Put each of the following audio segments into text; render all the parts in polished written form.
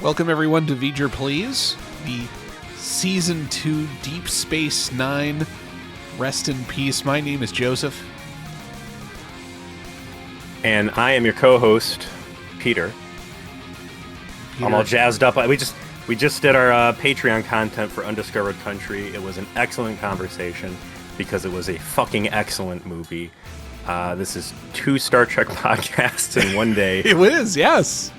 Welcome everyone to V'ger Please, the Season 2 Deep Space Nine. Rest in peace. My name is Joseph. And I am your co-host, Peter. I'm all jazzed up. We just did our Patreon content for Undiscovered Country. It was an excellent conversation because it was a fucking excellent movie. This is 2 Star Trek podcasts in one day. It is, yes.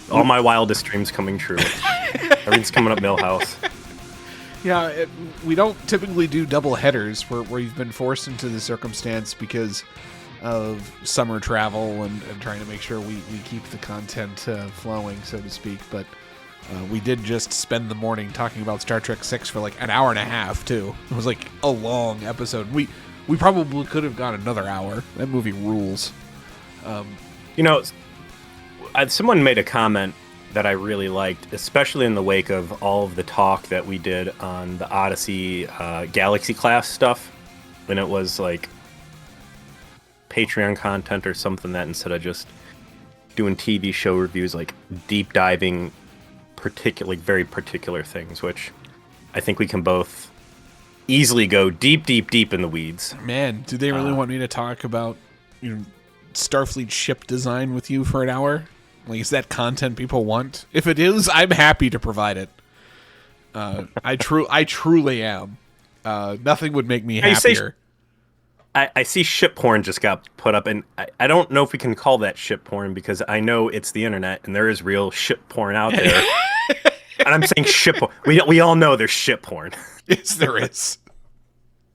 All my wildest dreams coming true. Everything's coming up Millhouse. Yeah, we don't typically do double headers where you've been forced into the circumstance because of summer travel and trying to make sure we keep the content flowing, so to speak. But we did just spend the morning talking about Star Trek 6 for like an hour and a half, too. It was like a long episode. We probably could have gone another hour. That movie rules. Someone made a comment that I really liked, especially in the wake of all of the talk that we did on the Odyssey Galaxy class stuff, when it was like Patreon content or something, that instead of just doing TV show reviews, like deep diving very particular things, which I think we can both easily go deep in the weeds. Man, do they really want me to talk about Starfleet ship design with you for an hour? Like, is that content people want? If it is, I'm happy to provide it. I truly am. Nothing would make me happier. I see ship porn just got put up, and I don't know if we can call that ship porn because I know it's the internet and there is real ship porn out there. And I'm saying ship porn. We all know there's ship porn. Yes, there is.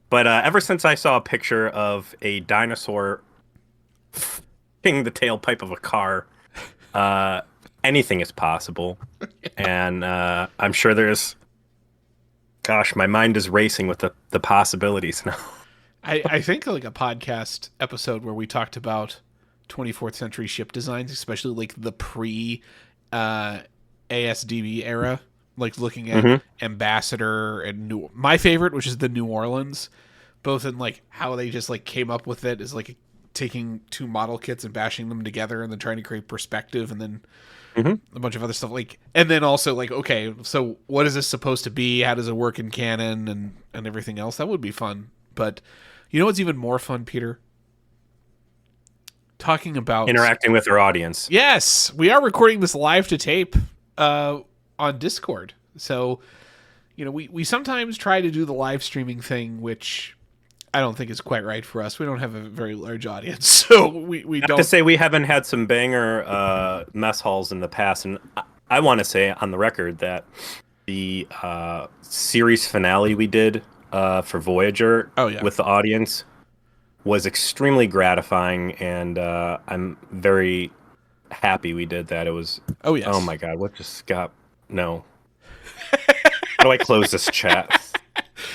But ever since I saw a picture of a dinosaur f***ing the tailpipe of a car, anything is possible. And I'm sure there's... Gosh, my mind is racing with the possibilities now. I think like a podcast episode where we talked about 24th century ship designs, especially like the pre-ASDB era, like looking at Ambassador and my favorite, which is the New Orleans, both in like how they just like came up with it is like taking 2 model kits and bashing them together and then trying to create perspective and then a bunch of other stuff, like, and then also like, okay, so what is this supposed to be? How does it work in canon and everything else? That would be fun. But you know what's even more fun, Peter? Talking about interacting with our audience. Yes, we are recording this live to tape on Discord. So, we sometimes try to do the live streaming thing, which I don't think is quite right for us. We don't have a very large audience, so we don't. I have to say we haven't had some banger mess halls in the past, and I want to say on the record that the series finale we did for Voyager with the audience was extremely gratifying, and I'm very happy we did that. It was oh my god, what just got no. How do I close this chat?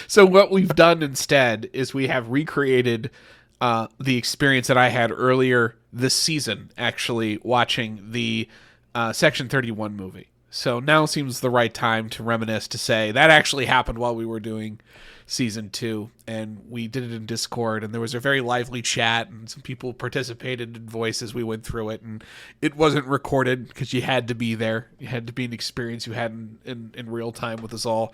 So what we've done instead is we have recreated the experience that I had earlier this season, actually watching the Section 31 movie. So now seems the right time to reminisce, to say that actually happened while we were doing Season 2, and we did it in Discord, and there was a very lively chat, and some people participated in voice as we went through it, and it wasn't recorded because you had to be there. You had to be an experience you had in real time with us all.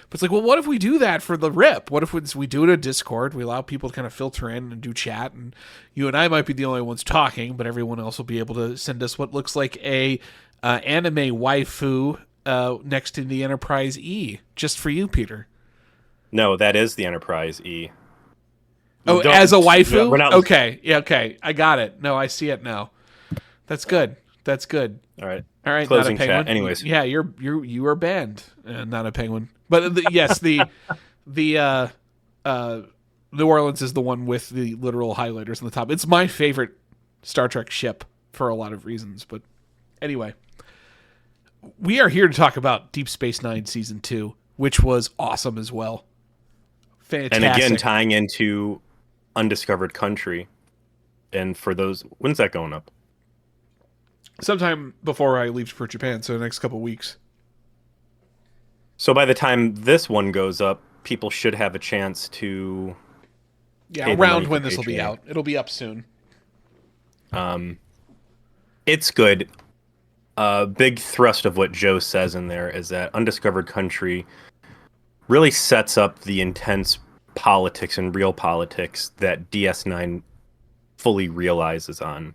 But it's like, well, what if we do that for the rip? What if we do it in Discord? We allow people to kind of filter in and do chat, and you and I might be the only ones talking, but everyone else will be able to send us what looks like a anime waifu next to the Enterprise E, just for you, Peter. No, that is the Enterprise E. Oh, as a waifu? Okay. Yeah, okay. I got it. No, I see it now. That's good. That's good. All right. not Closing a penguin. chat. Anyways. Yeah, you are banned. Not a penguin. But yes, the New Orleans is the one with the literal highlighters on the top. It's my favorite Star Trek ship for a lot of reasons. But anyway, we are here to talk about Deep Space Nine Season 2, which was awesome as well. Fantastic. And again, tying into Undiscovered Country. And for those, when's that going up? Sometime before I leave for Japan, so the next couple weeks. So by the time this one goes up, people should have a chance to... Yeah, around when this will be out. It'll be up soon. It's good. A big thrust of what Joe says in there is that Undiscovered Country really sets up the intense politics and real politics that DS9 fully realizes on.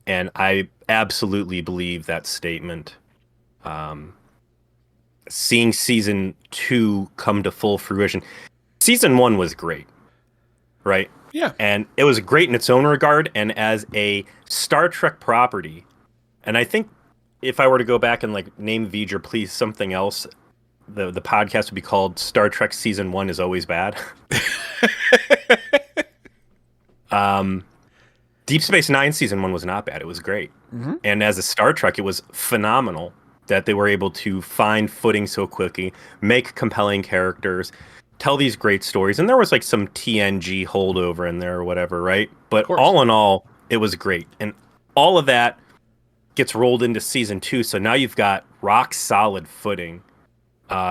And I absolutely believe that statement. Seeing season 2 come to full fruition. Season 1 was great, right? Yeah. And it was great in its own regard. And as a Star Trek property, and I think if I were to go back and like name V'ger, please, something else, the podcast would be called Star Trek Season 1 is Always Bad. Deep Space Nine Season 1 was not bad. It was great. Mm-hmm. And as a Star Trek, it was phenomenal that they were able to find footing so quickly, make compelling characters, tell these great stories. And there was like some TNG holdover in there or whatever, right? But all in all, it was great. And all of that gets rolled into Season 2. So now you've got rock solid footing.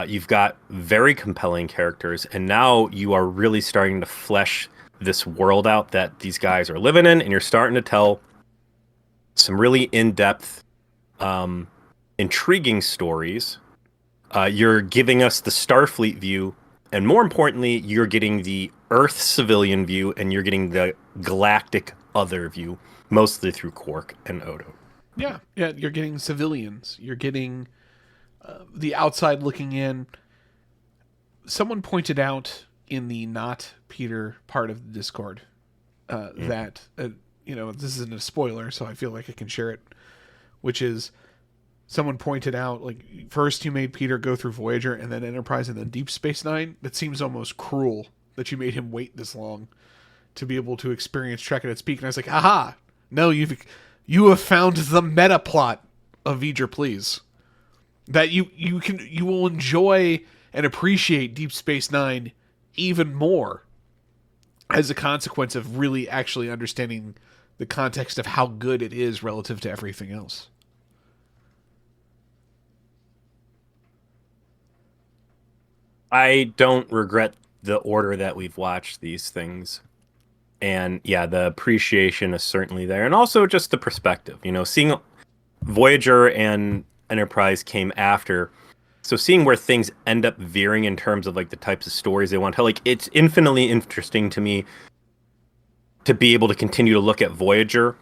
You've got very compelling characters. And now you are really starting to flesh this world out that these guys are living in, and you're starting to tell some really in-depth, intriguing stories. You're giving us the Starfleet view, and more importantly, you're getting the Earth civilian view, and you're getting the galactic other view, mostly through Quark and Odo. Yeah, you're getting civilians. You're getting the outside looking in. Someone pointed out in the not Peter part of the Discord that this isn't a spoiler, so I feel like I can share it, which is someone pointed out, like, first you made Peter go through Voyager and then Enterprise and then Deep Space Nine. That seems almost cruel that you made him wait this long to be able to experience Trek at its peak. And I was like, aha, no, you have found the meta plot of V'ger, please, that you will enjoy and appreciate Deep Space Nine even more as a consequence of really actually understanding the context of how good it is relative to everything else. I don't regret the order that we've watched these things. And yeah, the appreciation is certainly there. And also just the perspective, seeing Voyager and Enterprise came after. So seeing where things end up veering in terms of like the types of stories they want to tell, like, it's infinitely interesting to me to be able to continue to look at Voyager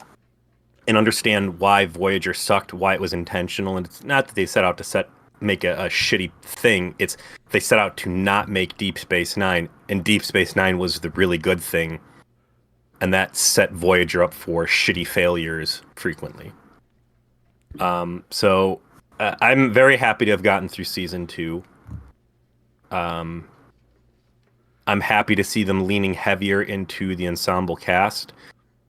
and understand why Voyager sucked, why it was intentional. And it's not that they set out to make a shitty thing. It's they set out to not make Deep Space Nine, and Deep Space Nine was the really good thing. And that set Voyager up for shitty failures frequently. So I'm very happy to have gotten through Season 2. I'm happy to see them leaning heavier into the ensemble cast,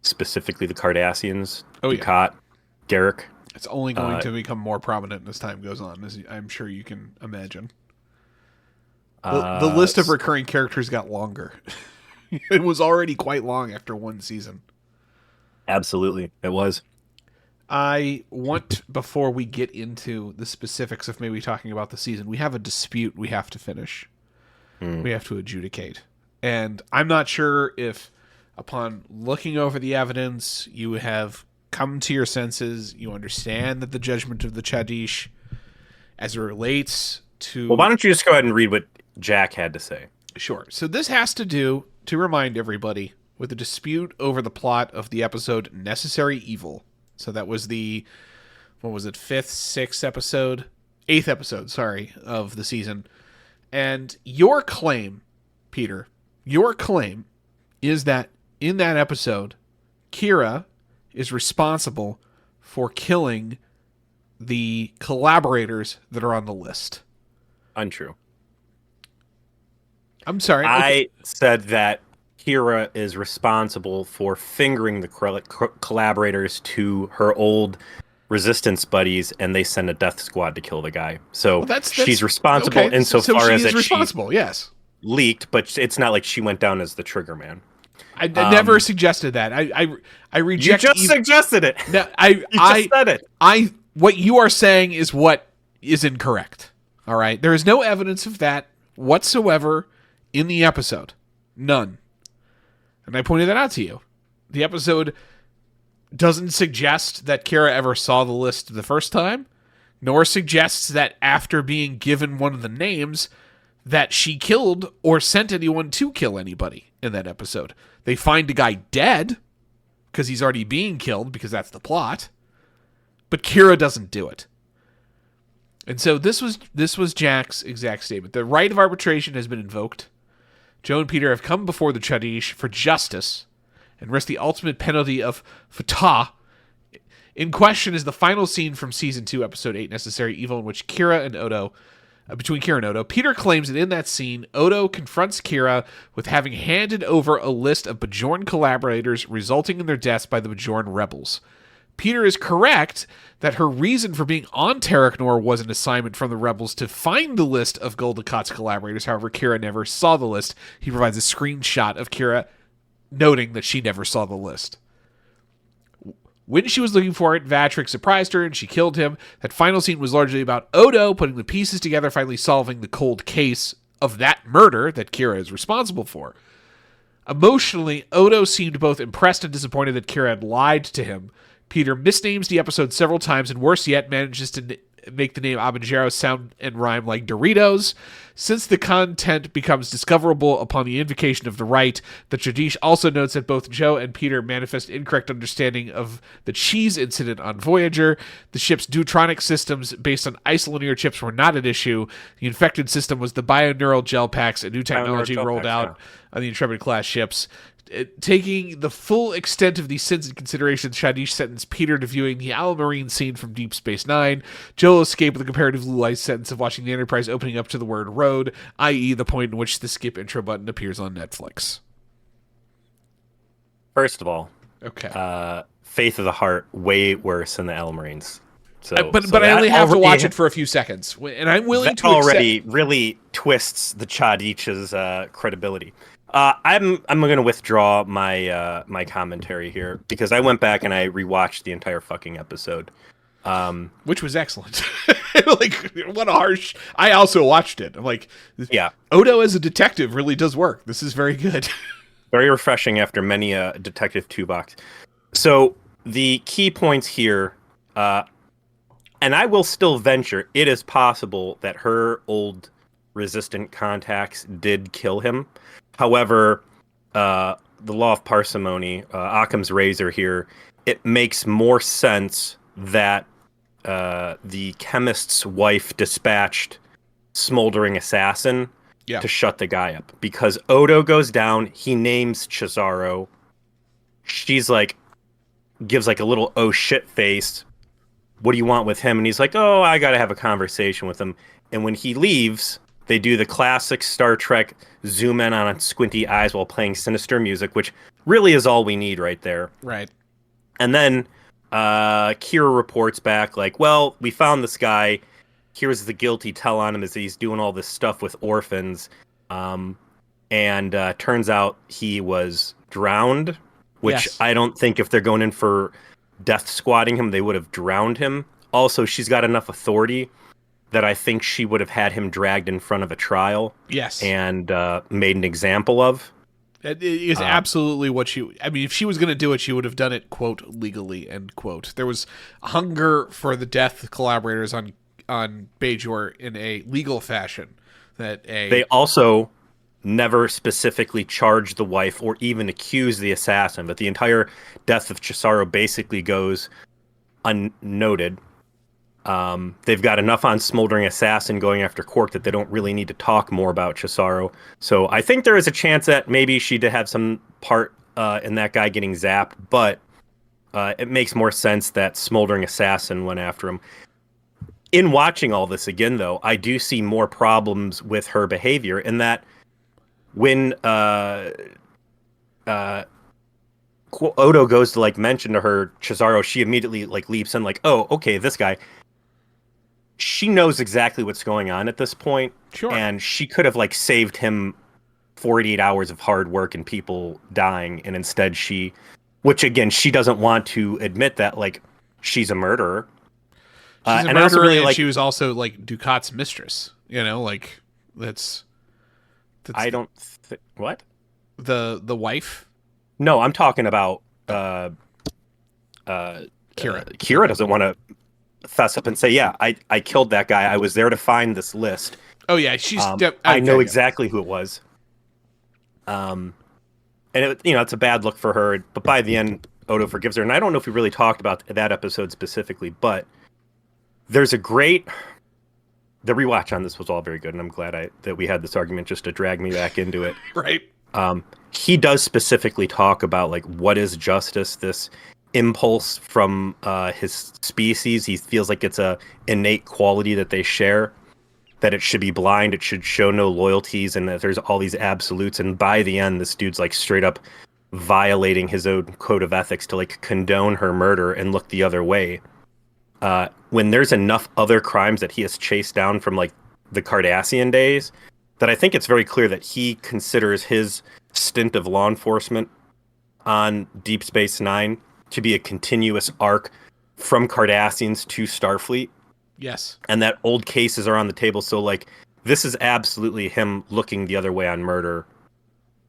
specifically the Cardassians, Dukat, Garrick. It's only going to become more prominent as time goes on, as I'm sure you can imagine. The list of recurring characters got longer. It was already quite long after one season. Absolutely, it was. I want, before we get into the specifics of maybe talking about the season, we have a dispute we have to finish. We have to adjudicate. And I'm not sure if, upon looking over the evidence, you have come to your senses, you understand that the judgment of the Chadish, as it relates to... Well, why don't you just go ahead and read what Jack had to say? Sure. So this has to do, to remind everybody, with a dispute over the plot of the episode Necessary Evil. So that was the, eighth episode, of the season. And your claim, Peter, is that in that episode, Kira is responsible for killing the collaborators that are on the list. Untrue. I'm sorry. I said that Kira is responsible for fingering the collaborators to her old resistance buddies, and they send a death squad to kill the guy. So she's responsible insofar as that responsible, yes. Leaked, but it's not like she went down as the trigger man. I never suggested that. I reject. You just suggested it. No, you just said it. What you are saying is what is incorrect. All right, there is no evidence of that whatsoever in the episode. None. And I pointed that out to you. The episode doesn't suggest that Kira ever saw the list the first time, nor suggests that after being given one of the names that she killed or sent anyone to kill anybody in that episode. They find a guy dead because he's already being killed, because that's the plot. But Kira doesn't do it. And so this was Jack's exact statement. The right of arbitration has been invoked. Joe and Peter have come before the Chadish for justice and risk the ultimate penalty of fatah. In question is the final scene from Season 2, Episode 8, Necessary Evil, in which between Kira and Odo. Peter claims that in that scene, Odo confronts Kira with having handed over a list of Bajoran collaborators, resulting in their deaths by the Bajoran rebels. Peter is correct that her reason for being on Terraknor was an assignment from the rebels to find the list of Gul Dukat's collaborators. However, Kira never saw the list. He provides a screenshot of Kira noting that she never saw the list. When she was looking for it, Vatrick surprised her and she killed him. That final scene was largely about Odo putting the pieces together, finally solving the cold case of that murder that Kira is responsible for. Emotionally, Odo seemed both impressed and disappointed that Kira had lied to him. Peter misnames the episode several times, and worse yet, manages to make the name Abanjaro sound and rhyme like Doritos. Since the content becomes discoverable upon the invocation of the right, the Chadish also notes that both Joe and Peter manifest incorrect understanding of the cheese incident on Voyager. The ship's Deutronic systems based on isolinear chips were not at issue. The infected system was the bioneural gel packs, a new technology rolled out on the Intrepid-class ships. Taking the full extent of these sins in consideration, Shadish sentenced Peter to viewing the Almarine scene from Deep Space Nine. Joe escaped with a comparatively light sentence of watching the Enterprise opening up to the word road, i.e. the point in which the skip intro button appears on Netflix. First of all, okay, Faith of the Heart, way worse than the Almarines. But I only have to watch it for a few seconds, and I'm willing to already really twists the Chadish's credibility. I'm going to withdraw my my commentary here because I went back and I rewatched the entire fucking episode, which was excellent. Like, what a harsh. I also watched it. I'm like, yeah, Odo as a detective really does work. This is very good. Very refreshing after many a detective 2-box. So the key points here, and I will still venture, it is possible that her old resistant contacts did kill him. However, the law of parsimony, Occam's razor here, it makes more sense that the chemist's wife dispatched Smoldering Assassin to shut the guy up. Because Odo goes down, he names Cesaro. She's like, gives like a little oh shit face. What do you want with him? And he's like, oh, I gotta have a conversation with him. And when he leaves, they do the classic Star Trek zoom in on squinty eyes while playing sinister music, which really is all we need right there. Right. And then Kira reports back like, well, we found this guy. Here's the guilty tell on him is that he's doing all this stuff with orphans. And turns out he was drowned, which I don't think if they're going in for death squatting him, they would have drowned him. Also, she's got enough authority that I think she would have had him dragged in front of a trial. Yes. And made an example of. It is absolutely what she... I mean, if she was going to do it, she would have done it, quote, legally, end quote. There was hunger for the death collaborators on Bajor in a legal fashion. They also never specifically charged the wife or even accused the assassin, but the entire death of Cesaro basically goes unnoted. They've got enough on Smoldering Assassin going after Quark that they don't really need to talk more about Cesaro. So I think there is a chance that maybe she did have some part in that guy getting zapped, but it makes more sense that Smoldering Assassin went after him. In watching all this again, though, I do see more problems with her behavior in that when Odo goes to like mention to her Cesaro, she immediately like leaps in like, oh, okay, this guy. She knows exactly what's going on at this point. Sure. And she could have like saved him 48 hours of hard work and people dying. And instead which again, she doesn't want to admit that like she's a murderer. She's a murderer, really, and she was also like Dukat's mistress. You know, like that's I don't what? The wife? No, I'm talking about Kira doesn't want to fess up and say, "Yeah, I killed that guy. I was there to find this list. Oh yeah, she's. I know exactly who it was." And it's a bad look for her. But by the end, Odo forgives her. And I don't know if we really talked about that episode specifically, but there's a great. The rewatch on this was all very good, and I'm glad that we had this argument just to drag me back into it. Right. He does specifically talk about like what is justice, this impulse from his species. He feels like it's a innate quality that they share, that it should be blind, it should show no loyalties, and that there's all these absolutes. And by the end, this dude's like straight up violating his own code of ethics to like condone her murder and look the other way. When there's enough other crimes that he has chased down from like the Cardassian days, that I think it's very clear that he considers his stint of law enforcement on Deep Space Nine to be a continuous arc from Cardassians to Starfleet. Yes. And that old cases are on the table. So like, this is absolutely him looking the other way on murder,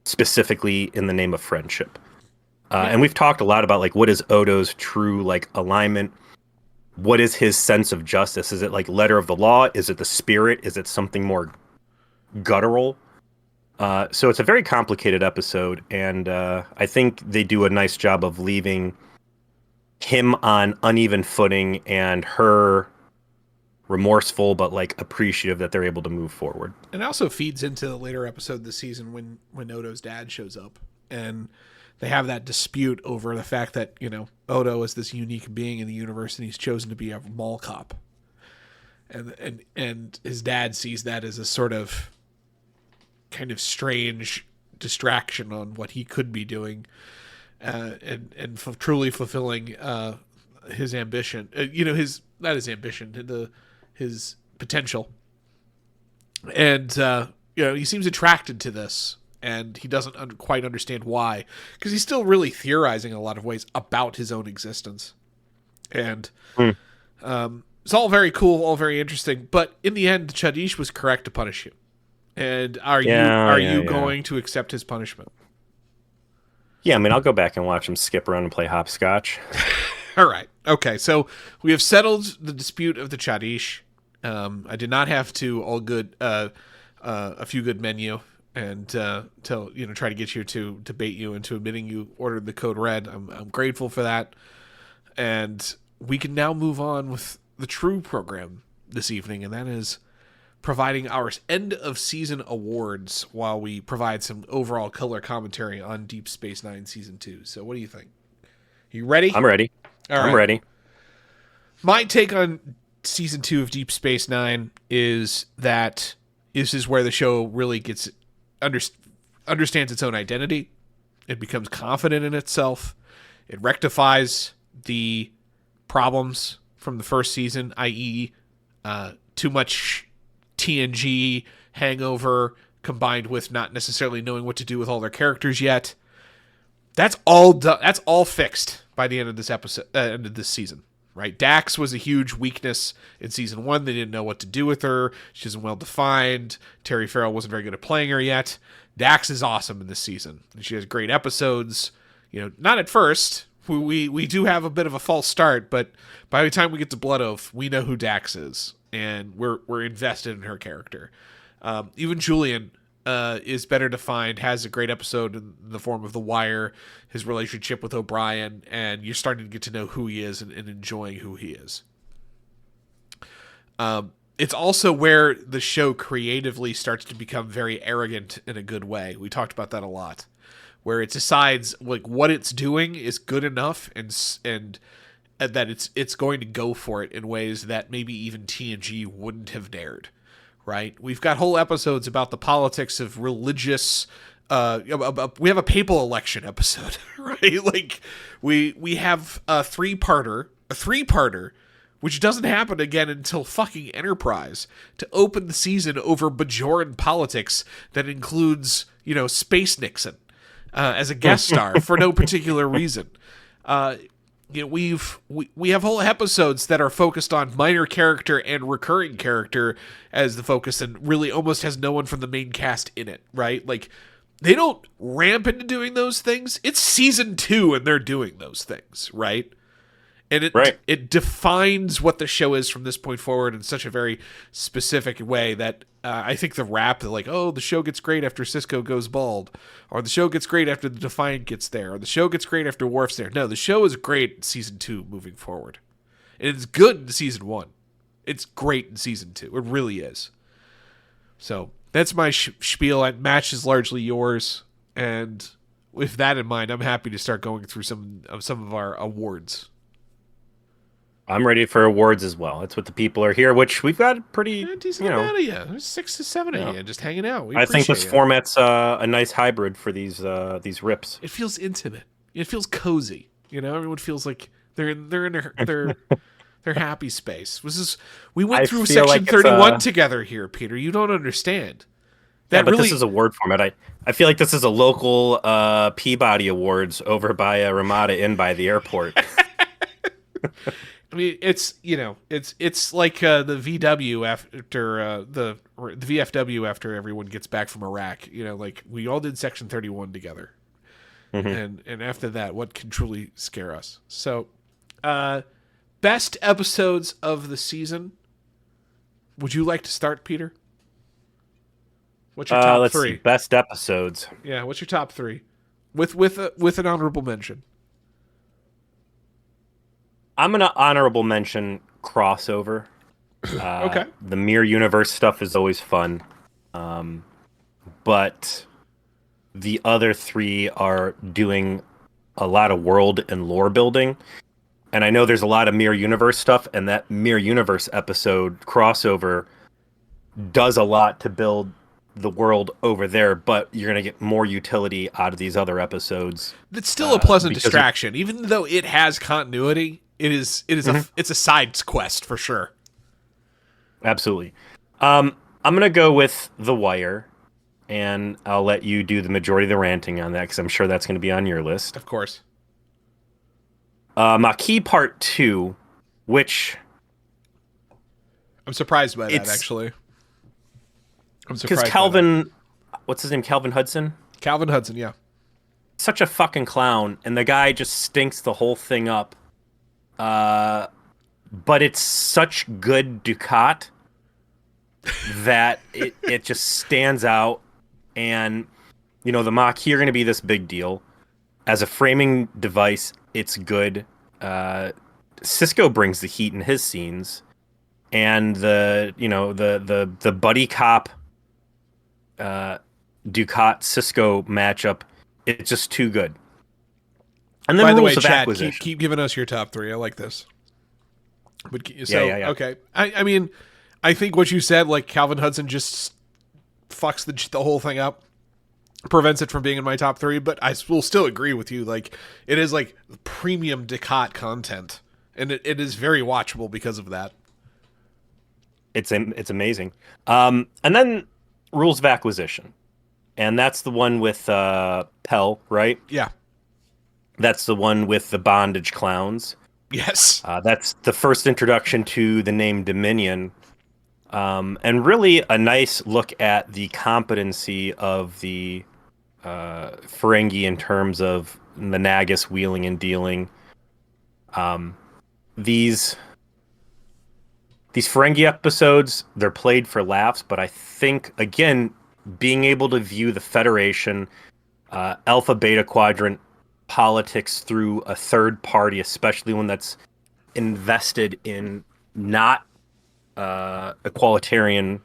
specifically in the name of friendship. And we've talked a lot about like, what is Odo's true like alignment? What is his sense of justice? Is it like letter of the law? Is it the spirit? Is it something more guttural? So it's a very complicated episode, and I think they do a nice job of leaving him on uneven footing and her remorseful but like appreciative that they're able to move forward. And it also feeds into the later episode this season when Odo's dad shows up, and they have that dispute over the fact that, Odo is this unique being in the universe and he's chosen to be a mall cop. And his dad sees that as a sort of kind of strange distraction on what he could be doing, and truly fulfilling his ambition. His potential. And he seems attracted to this, and he doesn't quite understand why, because he's still really theorizing in a lot of ways about his own existence. And it's all very cool, all very interesting. But in the end, Chadish was correct to punish you. And are you going to accept his punishment? Yeah, I mean, I'll go back and watch him skip around and play hopscotch. All right. Okay, so we have settled the dispute of the Chadish. I did not have to a few good menu and try to get you to bait you into admitting you ordered the code red. I'm grateful for that. And we can now move on with the true program this evening, and that is providing our end of season awards while we provide some overall color commentary on Deep Space Nine Season 2. So what do you think? You ready? I'm ready. I'm ready. My take on Season 2 of Deep Space Nine is that this is where the show really gets understands its own identity. It becomes confident in itself. It rectifies the problems from the first season, i.e., too much TNG hangover combined with not necessarily knowing what to do with all their characters yet. That's all done. That's all fixed by the end of this end of this season, right? Dax was a huge weakness in season 1. They didn't know what to do with her. She isn't well defined. Terry Farrell wasn't very good at playing her yet. Dax is awesome in this season. She has great episodes. Not at first. We do have a bit of a false start, but by the time we get to Blood Oath, we know who Dax is, and we're invested in her character. Even Julian is better defined, has a great episode in the form of The Wire, his relationship with O'Brien, and you're starting to get to know who he is and enjoying who he is. It's also where the show creatively starts to become very arrogant in a good way. We talked about that a lot, where it decides like what it's doing is good enough and that it's going to go for it in ways that maybe even TNG wouldn't have dared. Right? We've got whole episodes about the politics of religious. We have a papal election episode, right? Like we have a three-parter, which doesn't happen again until fucking Enterprise, to open the season over Bajoran politics that includes Space Nixon as a guest star for no particular reason. We have whole episodes that are focused on minor character and recurring character as the focus, and really almost has no one from the main cast in it, right? Like, they don't ramp into doing those things. It's season 2 and they're doing those things, right? And Right. it defines what the show is from this point forward in such a very specific way that I think the rap that like, oh, the show gets great after Cisco goes bald, or the show gets great after the Defiant gets there, or the show gets great after Worf's there. No, the show is great in season 2 moving forward. And it's good in season 1. It's great in season 2. It really is. So that's my spiel. Match is largely yours, and with that in mind, I'm happy to start going through some of our awards. I'm ready for awards as well. That's what the people are here, which we've got pretty, A decent amount of you. There's 6 to 7 of you just hanging out. I think this it. format's a nice hybrid for these rips. It feels intimate. It feels cozy. You know, everyone feels like they're in their happy space. We went through section 31 together here, Peter. You don't understand. But this is a word format. I feel like this is a local Peabody Awards over by Ramada Inn by the airport. I mean, it's like the VW after the VFW after everyone gets back from Iraq. You know, like we all did Section 31 together, and after that, what can truly scare us? So, best episodes of the season. Would you like to start, Peter? What's your top 3? See, best episodes. Yeah, what's your top 3? With an honorable mention. I'm going to honorable mention crossover. Okay. The Mirror Universe stuff is always fun. But the other 3 are doing a lot of world and lore building. And I know there's a lot of Mirror Universe stuff, and that Mirror Universe episode, crossover, does a lot to build the world over there, but you're going to get more utility out of these other episodes. It's still a pleasant distraction. Even though it has continuity, it's a side quest for sure. Absolutely. I'm going to go with The Wire, and I'll let you do the majority of the ranting on that, because I'm sure that's going to be on your list. Of course. Maquis Part 2, which... I'm surprised by that, actually. I'm surprised. Because Calvin... What's his name? Calvin Hudson? Calvin Hudson, yeah. Such a fucking clown, and the guy just stinks the whole thing up. But it's such good Ducat that it just stands out. And, the Maquis are going to be this big deal. As a framing device, it's good. Cisco brings the heat in his scenes. And the buddy cop Ducat Cisco matchup, it's just too good. And then by the way, rules of Chad, acquisition. keep giving us your top 3. I like this. But Yeah. Okay. I mean, I think what you said, like Calvin Hudson just fucks the whole thing up, prevents it from being in my top 3. But I will still agree with you. Like it is like premium Ducat content, and it is very watchable because of that. It's amazing. And then rules of acquisition, and that's the one with Pell, right? Yeah. That's the one with the bondage clowns. Yes. That's the first introduction to the name Dominion. And really a nice look at the competency of the Ferengi in terms of the Nagus wheeling and dealing. These Ferengi episodes, they're played for laughs, but I think, again, being able to view the Federation, Alpha Beta Quadrant, politics through a third party, especially one that's invested in not equalitarian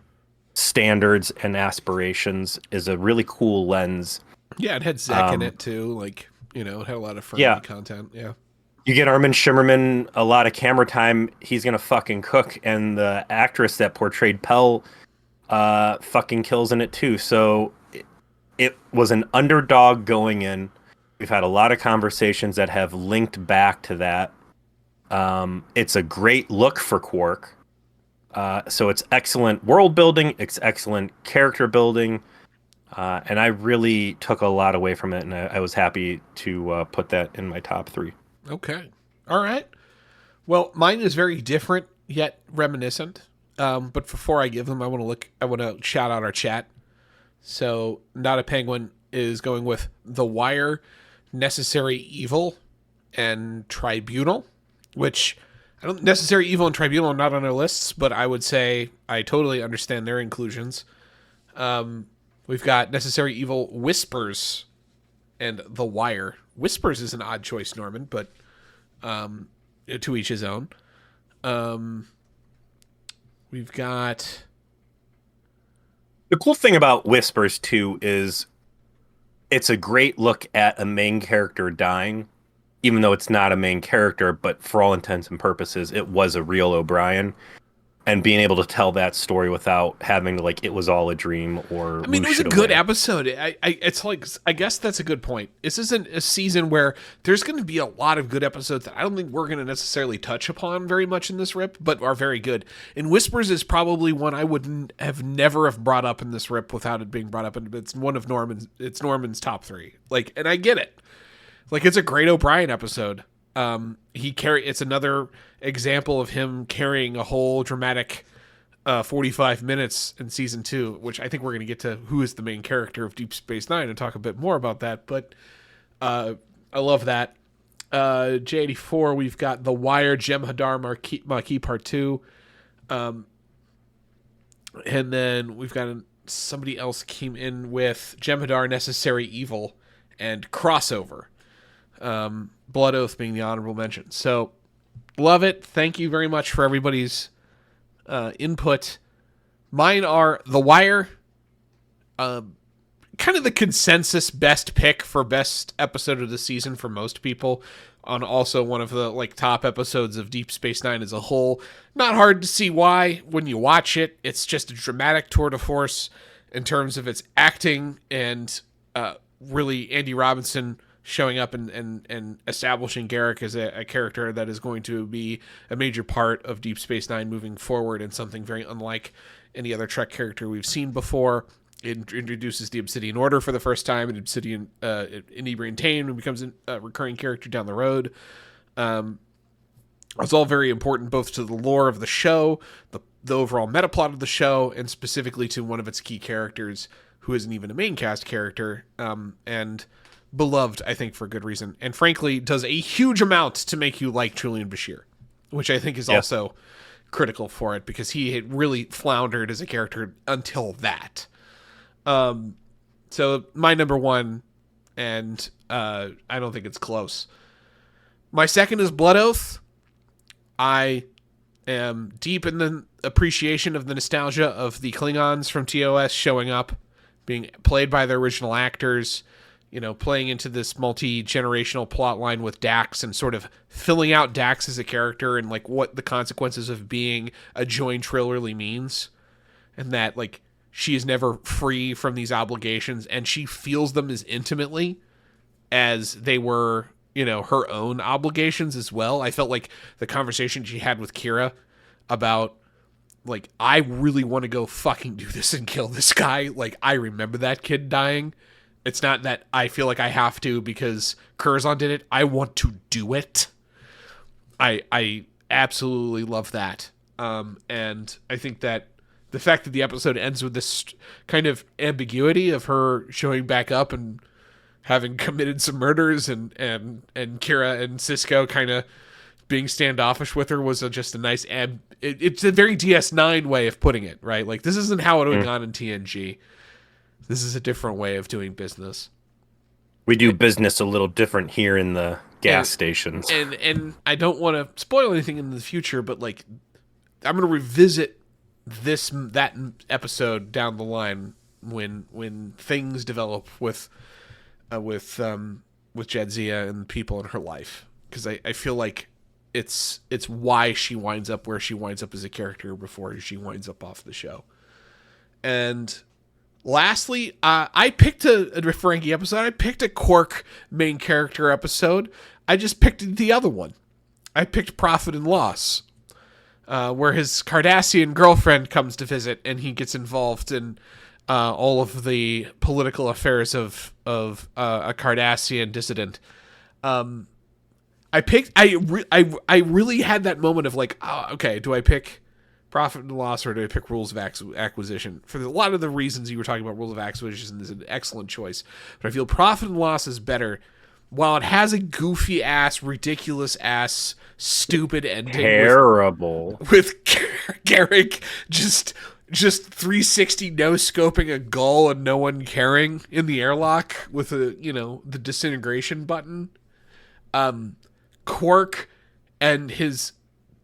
standards and aspirations, is a really cool lens. Yeah, it had Zach in it too. Like, it had a lot of friendly content. Yeah. You get Armin Shimmerman a lot of camera time. He's gonna fucking cook, and the actress that portrayed Pell fucking kills in it too. So it was an underdog going in. We've had a lot of conversations that have linked back to that. It's a great look for Quark. So it's excellent world building. It's excellent character building. And I really took a lot away from it, and I was happy to put that in my top 3. Okay. All right. Well, mine is very different yet reminiscent. But before I give them, I want to shout out our chat. So, Not a Penguin is going with The Wire, Necessary Evil, and Tribunal, which I don't Necessary Evil and Tribunal are not on our lists, but I would say I totally understand their inclusions. We've got Necessary Evil, Whispers, and The Wire. Whispers is an odd choice, Norman, but to each his own. We've got... The cool thing about Whispers, too, is it's a great look at a main character dying, even though it's not a main character, but for all intents and purposes, it was a real O'Brien. And being able to tell that story without having to, like, it was all a dream or... I mean, it was a good episode. It's like, I guess that's a good point. This isn't a season where there's going to be a lot of good episodes that I don't think we're going to necessarily touch upon very much in this rip, but are very good. And Whispers is probably one I wouldn't have never have brought up in this rip without it being brought up. And it's one of Norman's top 3. Like, and I get it. Like, it's a great O'Brien episode. It's another example of him carrying a whole dramatic 45 minutes in season 2, which I think we're going to get to who is the main character of Deep Space Nine and talk a bit more about that. But I love that. J84, we've got The Wire, Jem'Hadar Maquis Part 2. And then we've got somebody else came in with Jem'Hadar, Necessary Evil, and Crossover. Blood Oath being the honorable mention. So, love it. Thank you very much for everybody's input. Mine are The Wire, kind of the consensus best pick for best episode of the season for most people, on also one of the top episodes of Deep Space Nine as a whole. Not hard to see why when you watch it. It's just a dramatic tour de force in terms of its acting and really Andy Robinson showing up and establishing Garrick as a character that is going to be a major part of Deep Space Nine moving forward, and something very unlike any other Trek character we've seen before. It introduces the Obsidian Order for the first time, and Obsidian Inebrian Tane, and becomes a recurring character down the road. It's all very important both to the lore of the show, the overall meta plot of the show, and specifically to one of its key characters, who isn't even a main cast character, and beloved, I think, for good reason, and frankly does a huge amount to make you like Julian Bashir, which I think is also critical for it, because he had really floundered as a character until that. So my number one, and I don't think it's close. My second is Blood Oath. I am deep in the appreciation of the nostalgia of the Klingons from TOS showing up, being played by their original actors, playing into this multi-generational plot line with Dax, and sort of filling out Dax as a character and what the consequences of being a joined trill really means. And that she is never free from these obligations, and she feels them as intimately as they were, her own obligations as well. I felt like the conversation she had with Kira about I really want to go fucking do this and kill this guy. I remember that kid dying. It's not that I feel like I have to because Curzon did it. I want to do it. I absolutely love that. And I think that the fact that the episode ends with this kind of ambiguity of her showing back up and having committed some murders, and Kira and Cisco kind of being standoffish with her was just a nice... It's a very DS9 way of putting it, right? This isn't how it would have gone in TNG. This is a different way of doing business. We do business a little different here in the gas stations. And I don't want to spoil anything in the future, but I'm going to revisit that episode down the line when things develop with Jadzia and the people in her life, because I feel like it's why she winds up where she winds up as a character before she winds up off the show. And lastly, I picked a Ferengi episode. I picked a Quark main character episode. I just picked the other one. I picked Profit and Loss, where his Cardassian girlfriend comes to visit, and he gets involved in all of the political affairs of a Cardassian dissident. I really had that moment of okay, do I pick Profit and Loss or do I pick Rules of Acquisition? For a lot of the reasons you were talking about, Rules of Acquisition is an excellent choice, but I feel Profit and Loss is better while it has a goofy ass, ridiculous ass, stupid ending Terrible. with Garrick just 360 no scoping a gull and no one caring in the airlock with the disintegration button. Quark and his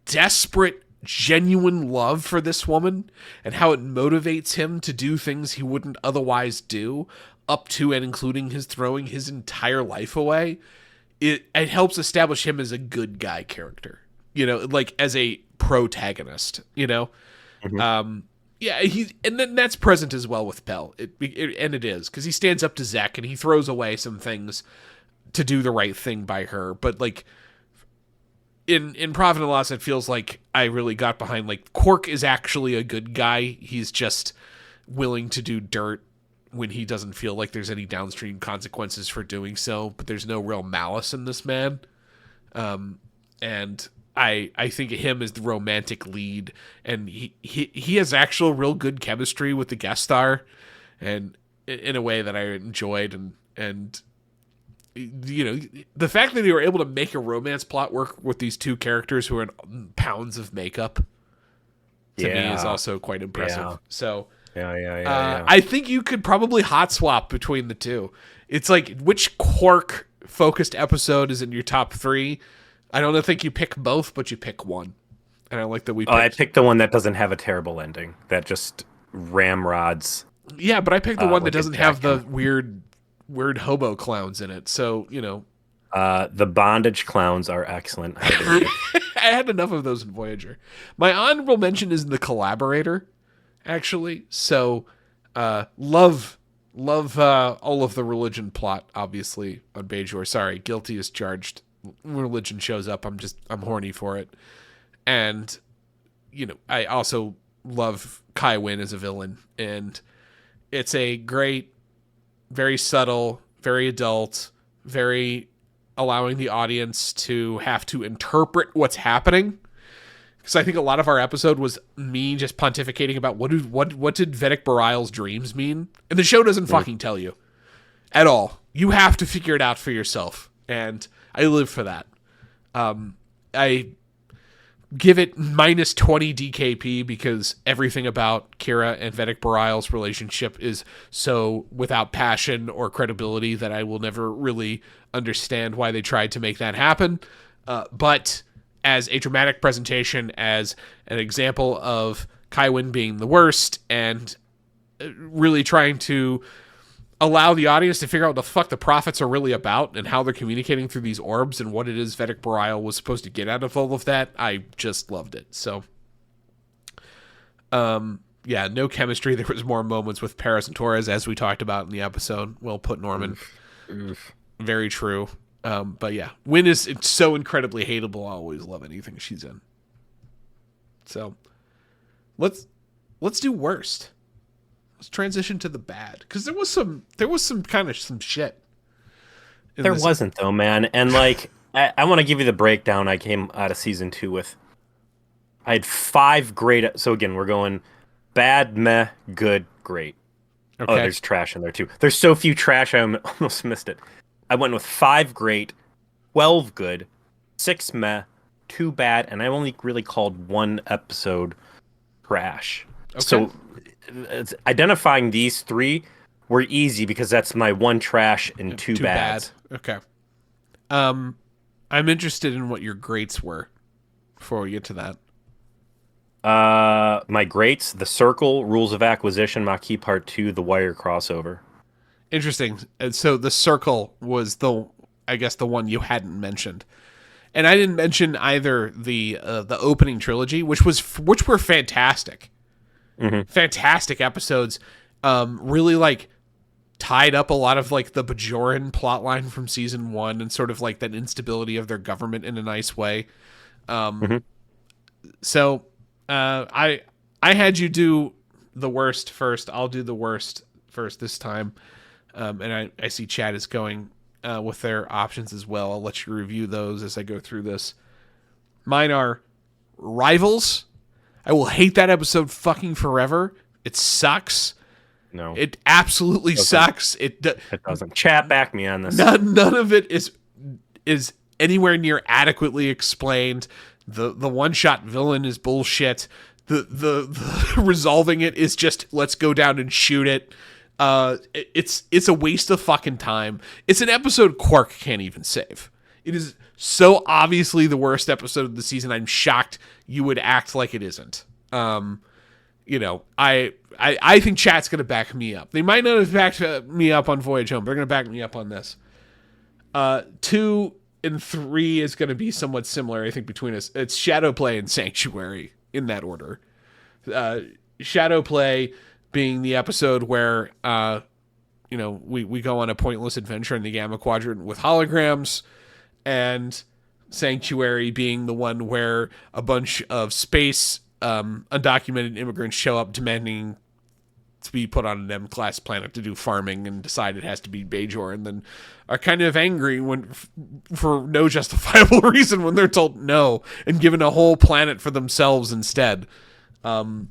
desperate, genuine love for this woman and how it motivates him to do things he wouldn't otherwise do, up to and including his throwing his entire life away. It helps establish him as a good guy character, like as a protagonist, Mm-hmm. Yeah, and then that's present as well with Bell. And it is because he stands up to Zek and he throws away some things to do the right thing by her. But like in Profit and Loss, it feels like I really got behind. Like Quark is actually a good guy. He's just willing to do dirt when he doesn't feel like there's any downstream consequences for doing so. But there's no real malice in this man. And I think of him as the romantic lead, and he has actual real good chemistry with the guest star, and in a way that I enjoyed, and the fact that they were able to make a romance plot work with these two characters who are in pounds of makeup to me is also quite impressive. Yeah. So Yeah. I think you could probably hot swap between the two. It's like which Quark focused episode is in your top 3. I don't think you pick both, but you pick one. And I like that we picked... I picked the one that doesn't have a terrible ending. That just ramrods. Yeah, but I picked the one that doesn't have the weird hobo clowns in it. So, the bondage clowns are excellent. I had enough of those in Voyager. My honorable mention is The Collaborator, actually. So, love all of the religion plot, obviously, on Bajor. Sorry, guilty as charged. Religion shows up, I'm horny for it. And I also love Kai Wynn as a villain, and it's a great, very subtle, very adult, very allowing the audience to have to interpret what's happening, because I think a lot of our episode was me just pontificating about what did Vedic Bareilles' dreams mean, and the show doesn't fucking tell you at all. You have to figure it out for yourself, and I live for that. I give it minus 20 DKP because everything about Kira and Vedic Bareilles' relationship is so without passion or credibility that I will never really understand why they tried to make that happen. But as a dramatic presentation, as an example of Kai Wynn being the worst and really trying to allow the audience to figure out what the fuck the prophets are really about and how they're communicating through these orbs and what it is Vedic Bareilles was supposed to get out of all of that, I just loved it. So, no chemistry. There was more moments with Paris and Torres, as we talked about in the episode. Well put, Norman. Very true. But yeah, Wynn is so incredibly hateable. I always love anything she's in. So, let's do worst. Let's transition to the bad, because there was some shit. There wasn't though, man. And like, I want to give you the breakdown. I came out of season 2 with. I had 5 great. So again, we're going bad, meh, good, great. Okay. Oh, there's trash in there too. There's so few trash, I almost missed it. I went with 5 great, 12 good, 6 meh, 2 bad, and I only really called 1 episode trash. Okay. So identifying these 3 were easy because that's my 1 trash and 2 bad. Okay. I'm interested in what your greats were before we get to that. My greats: The Circle, Rules of Acquisition, Maquis Part 2, The Wire crossover. Interesting. And so The Circle was the one you hadn't mentioned. And I didn't mention either the opening trilogy, which were fantastic. Mm-hmm. Fantastic episodes. Really like tied up a lot of like the Bajoran plotline from season 1 and sort of like that instability of their government in a nice way. So I had you do the worst first. I'll do the worst first this time. And I see Chad is going with their options as well. I'll let you review those as I go through this. Mine are Rivals. I will hate that episode fucking forever. It sucks. No. It absolutely sucks. It doesn't. Chat back me on this. None of it is is anywhere near adequately explained. The one shot villain is bullshit. The resolving it is just let's go down and shoot it. It's a waste of fucking time. It's an episode Quark can't even save. It is so obviously the worst episode of the season. I'm shocked you would act like it isn't. You know, I think chat's gonna back me up. They might not have backed me up on Voyage Home, but they're gonna back me up on this. 2 and 3 is gonna be somewhat similar, I think, between us. It's Shadowplay and Sanctuary in that order. Shadowplay being the episode where you know, we go on a pointless adventure in the Gamma Quadrant with holograms, and Sanctuary being the one where a bunch of space undocumented immigrants show up demanding to be put on an M-class planet to do farming and decide it has to be Bajor, and then are kind of angry when for no justifiable reason when they're told no and given a whole planet for themselves instead. And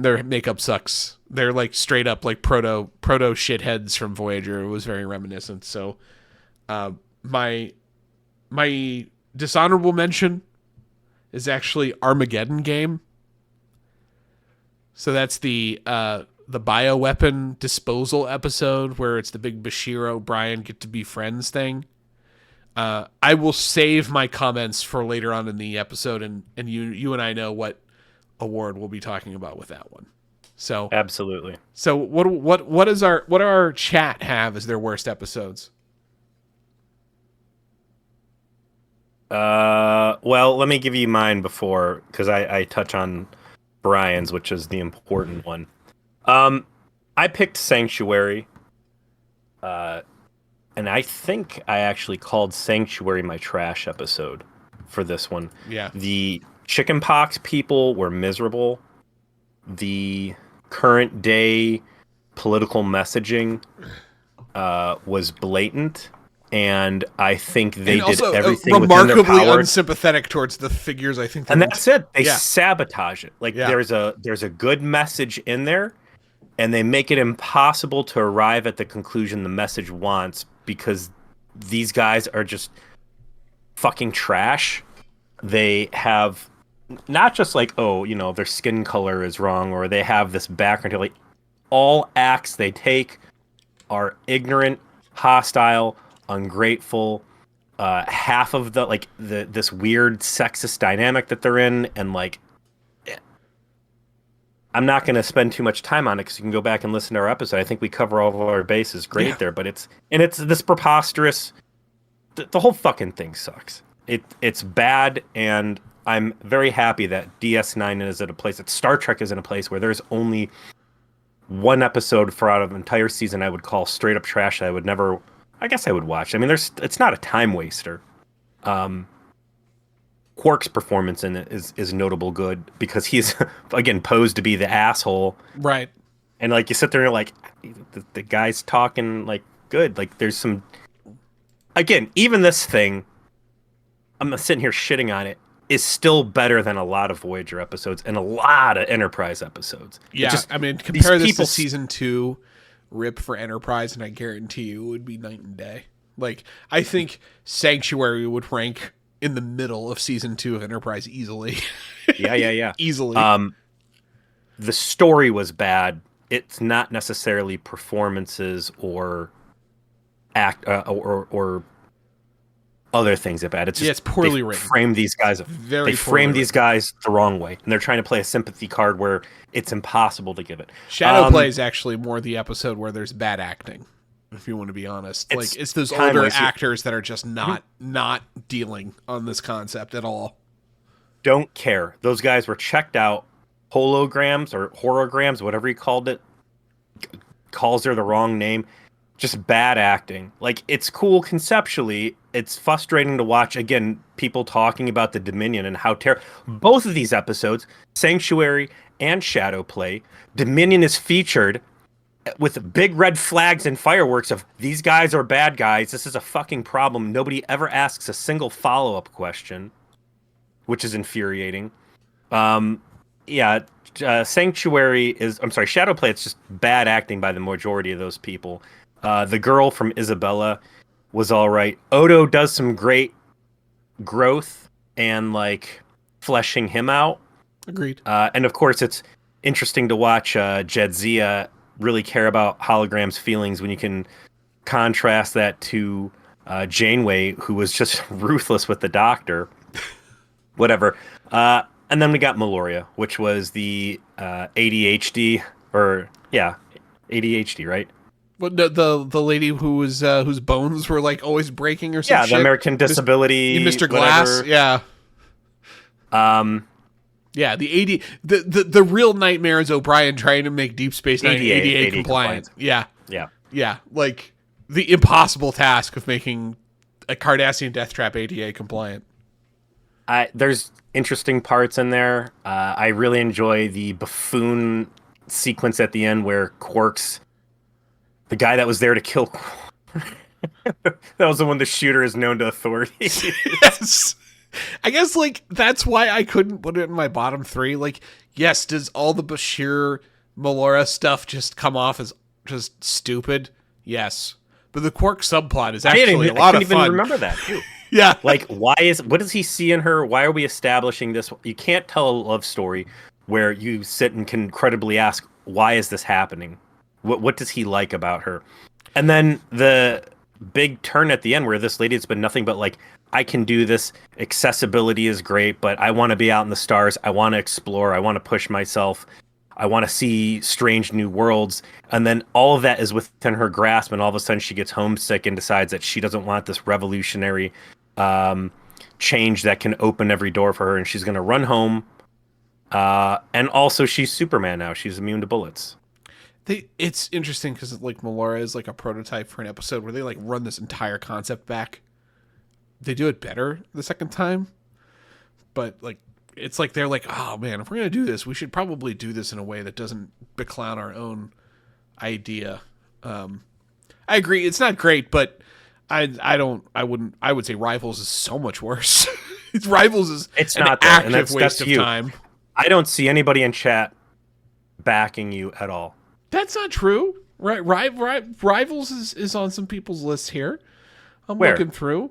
their makeup sucks. They're like straight up like proto shitheads from Voyager. It was very reminiscent. So my dishonorable mention is actually Armageddon Game. So that's the bioweapon disposal episode where it's the big Bashir O'Brien get to be friends thing. I will save my comments for later on in the episode, and you and I know what award we'll be talking about with that one. So absolutely. So what does our chat have as their worst episodes? Well, let me give you mine before, because I touch on Brian's, which is the important one. I picked Sanctuary, and I think I actually called Sanctuary my trash episode for this one. Yeah. The chickenpox people were miserable. The current day political messaging was blatant. And I think they did everything remarkably within their power. Unsympathetic towards the figures. I think, and that's it. They sabotage it. Like there's a good message in there, and they make it impossible to arrive at the conclusion the message wants because these guys are just fucking trash. They have not just like, oh, you know, their skin color is wrong, or they have this background. Like all acts they take are ignorant, hostile, ungrateful. Half of this weird sexist dynamic that they're in, and like, I'm not going to spend too much time on it because you can go back and listen to our episode. I think we cover all of our bases great there, but it's this preposterous. The whole fucking thing sucks. It's bad, and I'm very happy that DS9 is at a place that Star Trek is in a place where there's only one episode for out of an entire season I would call straight up trash. That I would never. I guess I would watch. I mean, it's not a time waster. Quark's performance in it is notable good because he's again posed to be the asshole, right? And like you sit there and you're like, the guy's talking like good. Like there's some. Again, even this thing, I'm sitting here shitting on it, is still better than a lot of Voyager episodes and a lot of Enterprise episodes. Yeah, I mean, compare this to season 2. Rip for Enterprise, and I guarantee you it would be night and day. Like, I think Sanctuary would rank in the middle of season 2 of Enterprise easily. Yeah. Easily. The story was bad. It's not necessarily performances or act or other things that bad. It's just it's poorly written. They frame these guys the wrong way, and they're trying to play a sympathy card where it's impossible to give it. Shadowplay is actually more the episode where there's bad acting, if you want to be honest. It's those older actors that are just not dealing on this concept at all. Don't care. Those guys were checked out. Holograms or horograms, whatever he called it, calls her the wrong name. Just bad acting. Like, it's cool conceptually. It's frustrating to watch, again, people talking about the Dominion and how both of these episodes, Sanctuary and Shadowplay, Dominion is featured with big red flags and fireworks of these guys are bad guys. This is a fucking problem. Nobody ever asks a single follow-up question, which is infuriating. Sanctuary is... I'm sorry, Shadowplay, it's just bad acting by the majority of those people. The girl from Isabella was all right. Odo does some great growth and like fleshing him out. Agreed. And of course, it's interesting to watch Jadzia really care about Hologram's feelings when you can contrast that to Janeway, who was just ruthless with the Doctor. Whatever. And then we got Meloria, which was the ADHD, or yeah, ADHD, right? What the lady who was whose bones were like always breaking or something? Yeah, the American Disability, Mr. Glass. whatever. Yeah. Yeah, the real nightmare is O'Brien trying to make Deep Space Nine ADA compliant. Yeah. Yeah, like the impossible task of making a Cardassian death trap ADA compliant. There's interesting parts in there. I really enjoy the buffoon sequence at the end where Quark's the guy that was there to kill. That was the one the shooter is known to authority. Yes. I guess like that's why I couldn't put it in my bottom 3. Like, yes, does all the Bashir Melora stuff just come off as just stupid? Yes. But the Quark subplot is actually a lot of fun. I even remember that too. Yeah. Like, what does he see in her? Why are we establishing this? You can't tell a love story where you sit and can credibly ask, why is this happening? What does he like about her? And then the big turn at the end where this lady has been nothing but like, I can do this. Accessibility is great, but I want to be out in the stars. I want to explore. I want to push myself. I want to see strange new worlds. And then all of that is within her grasp. And all of a sudden she gets homesick and decides that she doesn't want this revolutionary change that can open every door for her. And she's going to run home. And also she's Superman now. She's immune to bullets. It's interesting because like Melora is like a prototype for an episode where they like run this entire concept back. They do it better the second time, but like it's like they're like, oh man, if we're gonna do this, we should probably do this in a way that doesn't beclown our own idea. I agree, it's not great, but I would say Rivals is so much worse. Rivals is it's an not active that's waste of time. I don't see anybody in chat backing you at all. That's not true. Right, Rivals is on some people's lists here. I'm Where? looking through.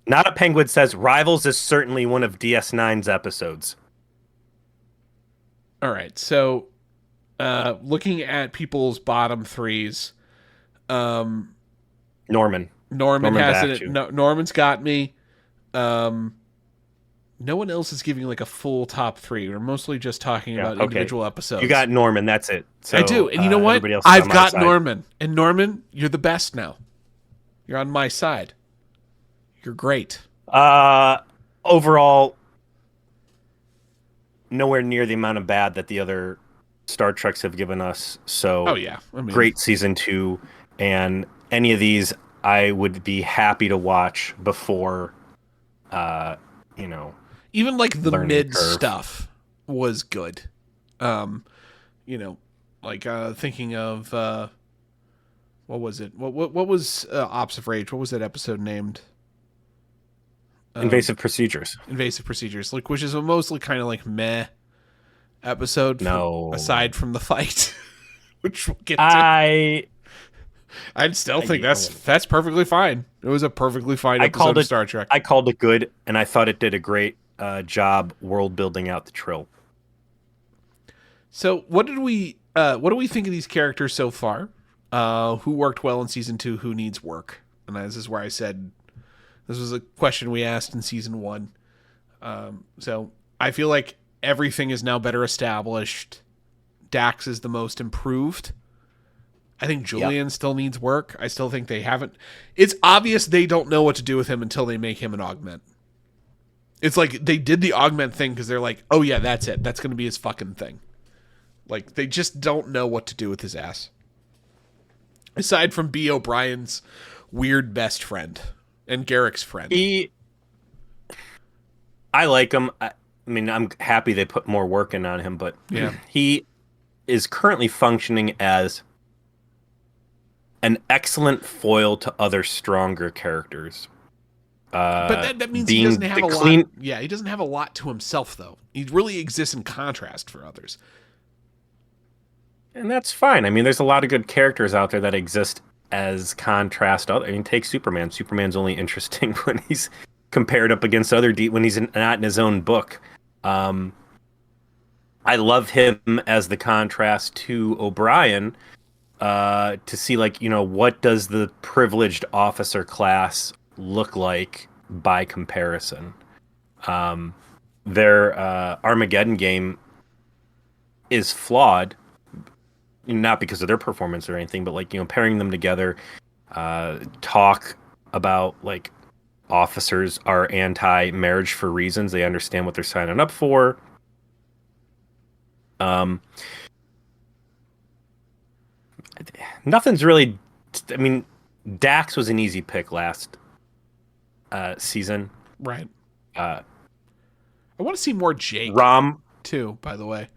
Not a Penguin says Rivals is certainly one of DS9's episodes. All right, so looking at people's bottom 3s, Norman has it. Norman's got me. No one else is giving like a full top 3. We're mostly just talking about individual episodes. You got Norman, that's it. So, I do, and you know what? I've got Norman, and Norman, you're the best now. You're on my side. You're great. Overall, nowhere near the amount of bad that the other Star Treks have given us. So, great season 2, and any of these I would be happy to watch before, even like the mid stuff was good. Thinking of what was it? What was Ops of Rage? What was that episode named? Invasive Procedures. Invasive Procedures, like which is a mostly kind of like meh episode. Aside from the fight, which we'll get to. I'd still think that's perfectly fine. It was a perfectly fine episode of Star Trek. I called it good, and I thought it did a great job world building out the Trill. So, what do we think of these characters so far? Who worked well in season 2? Who needs work? And this is where I said this was a question we asked in season 1. So I feel like everything is now better established. Dax is the most improved. I think Julian still needs work. I still think they haven't. It's obvious they don't know what to do with him until they make him an augment. It's like they did the augment thing because they're like, oh yeah, that's it. That's going to be his fucking thing. Like they just don't know what to do with his ass. Aside from B. O'Brien's weird best friend and Garrick's friend. I like him. I mean, I'm happy they put more work in on him, but he is currently functioning as an excellent foil to other stronger characters. But that means he doesn't have a lot. Yeah, he doesn't have a lot to himself, though. He really exists in contrast for others. And that's fine. I mean, there's a lot of good characters out there that exist as contrast. I mean, take Superman. Superman's only interesting when he's compared up against other when he's not in his own book. I love him as the contrast to O'Brien, to see, like, what does the privileged officer class look like by comparison. Their Armageddon game is flawed, not because of their performance or anything, but like, pairing them together, talk about like officers are anti-marriage for reasons. They understand what they're signing up for. Nothing's really. I mean, Dax was an easy pick last season. Right. I want to see more Jake. Rom too, by the way.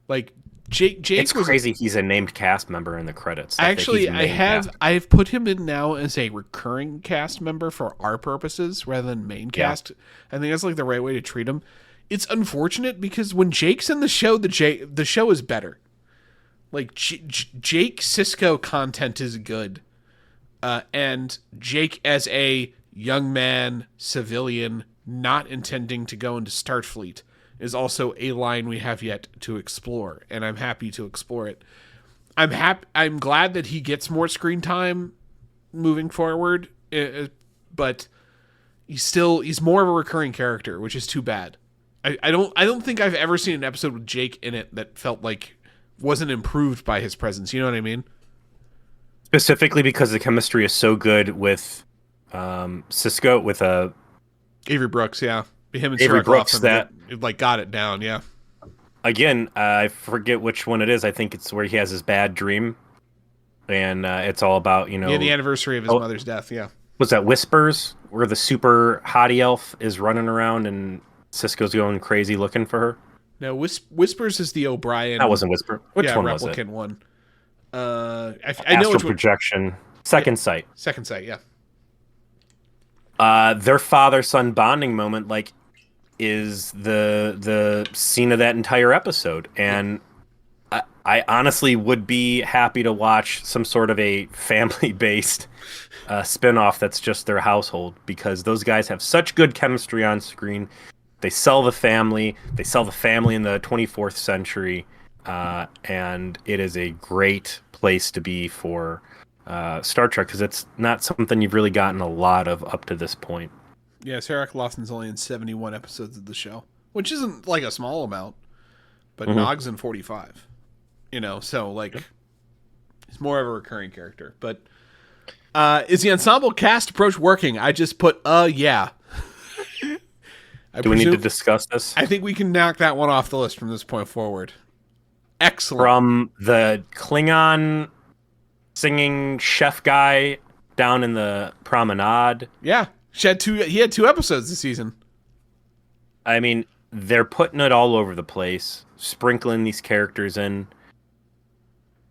Like Jake it's crazy he's a named cast member in the credits. Actually, I've put him in now as a recurring cast member for our purposes rather than main cast. I think that's like the right way to treat him. It's unfortunate because when Jake's in the show, the show is better. Like Jake Cisco content is good, and Jake as a young man civilian not intending to go into Starfleet is also a line we have yet to explore, and I'm happy to explore it. I'm glad that he gets more screen time moving forward, but he's more of a recurring character, which is too bad. I don't think I've ever seen an episode with Jake in it that felt like wasn't improved by his presence. You know what I mean? Specifically because the chemistry is so good with Cisco, with Avery Brooks, yeah. Him and Avery Brooks, got it down, yeah. Again, I forget which one it is. I think it's where he has his bad dream, and it's all about, the anniversary of his mother's death, yeah. Was that Whispers, where the super hottie elf is running around and Cisco's going crazy looking for her? No, Whispers is the O'Brien. That wasn't Whisper. Which one was it? Replicant one. I know Astral which Projection. Second Sight. Second Sight, yeah. Their father-son bonding moment, like, is the scene of that entire episode, and I honestly would be happy to watch some sort of a family-based spin-off that's just their household, because those guys have such good chemistry on screen. They sell the family. They sell the family in the 24th century, and it is a great place to be for Star Trek, because it's not something you've really gotten a lot of up to this point. Yeah, Sarah Lawson's only in 71 episodes of the show, which isn't like a small amount, but Nog's in 45. So like he's more of a recurring character. But is the ensemble cast approach working? I just put yeah. Do we need to discuss this? I think we can knock that one off the list from this point forward. Excellent. From the Klingon singing chef guy down in the promenade. Yeah. He had two episodes this season. I mean, they're putting it all over the place, sprinkling these characters in.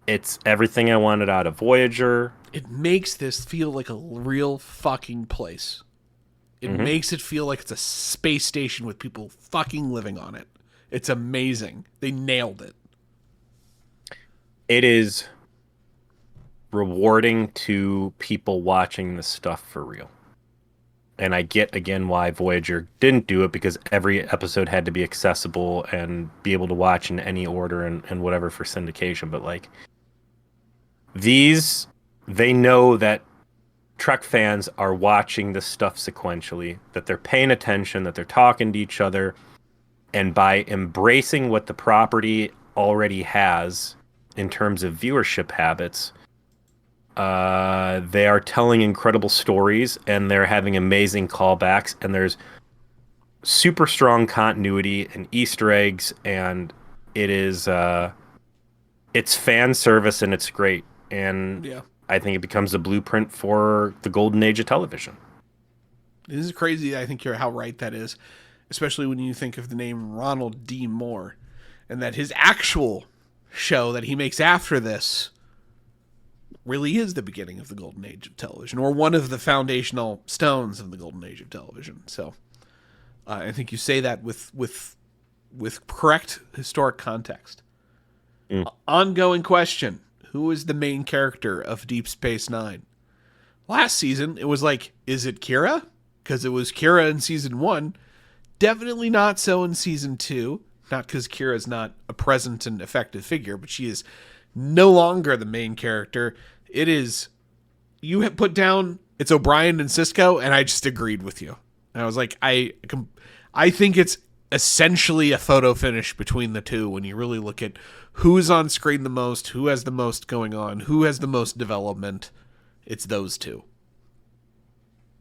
It's everything I wanted out of Voyager. It makes this feel like a real fucking place. It makes it feel like it's a space station with people fucking living on it. It's amazing. They nailed it. It is rewarding to people watching this stuff for real. And I get, again, why Voyager didn't do it, because every episode had to be accessible and be able to watch in any order and whatever for syndication. But, like, they know that Trek fans are watching this stuff sequentially, that they're paying attention, that they're talking to each other, and by embracing what the property already has in terms of viewership habits, they are telling incredible stories, and they're having amazing callbacks, and there's super strong continuity and Easter eggs, and it's fan service, and it's great. And yeah. I think it becomes a blueprint for the golden age of television. This is crazy. I think you're how right that is, especially when you think of the name Ronald D. Moore, and that his actual show that he makes after this really is the beginning of the golden age of television, or one of the foundational stones of the golden age of television. So I think you say that with correct historic context. Ongoing question. who is the main character of Deep Space Nine? Last season, it was like, is it Kira? Because it was Kira in season 1. Definitely not so in season 2. Not because Kira is not a present and effective figure, but she is no longer the main character. It is, you have put down, it's O'Brien and Cisco, and I just agreed with you. And I was like, I think it's essentially a photo finish between the two when you really look at who's on screen the most, who has the most going on, who has the most development. It's those two.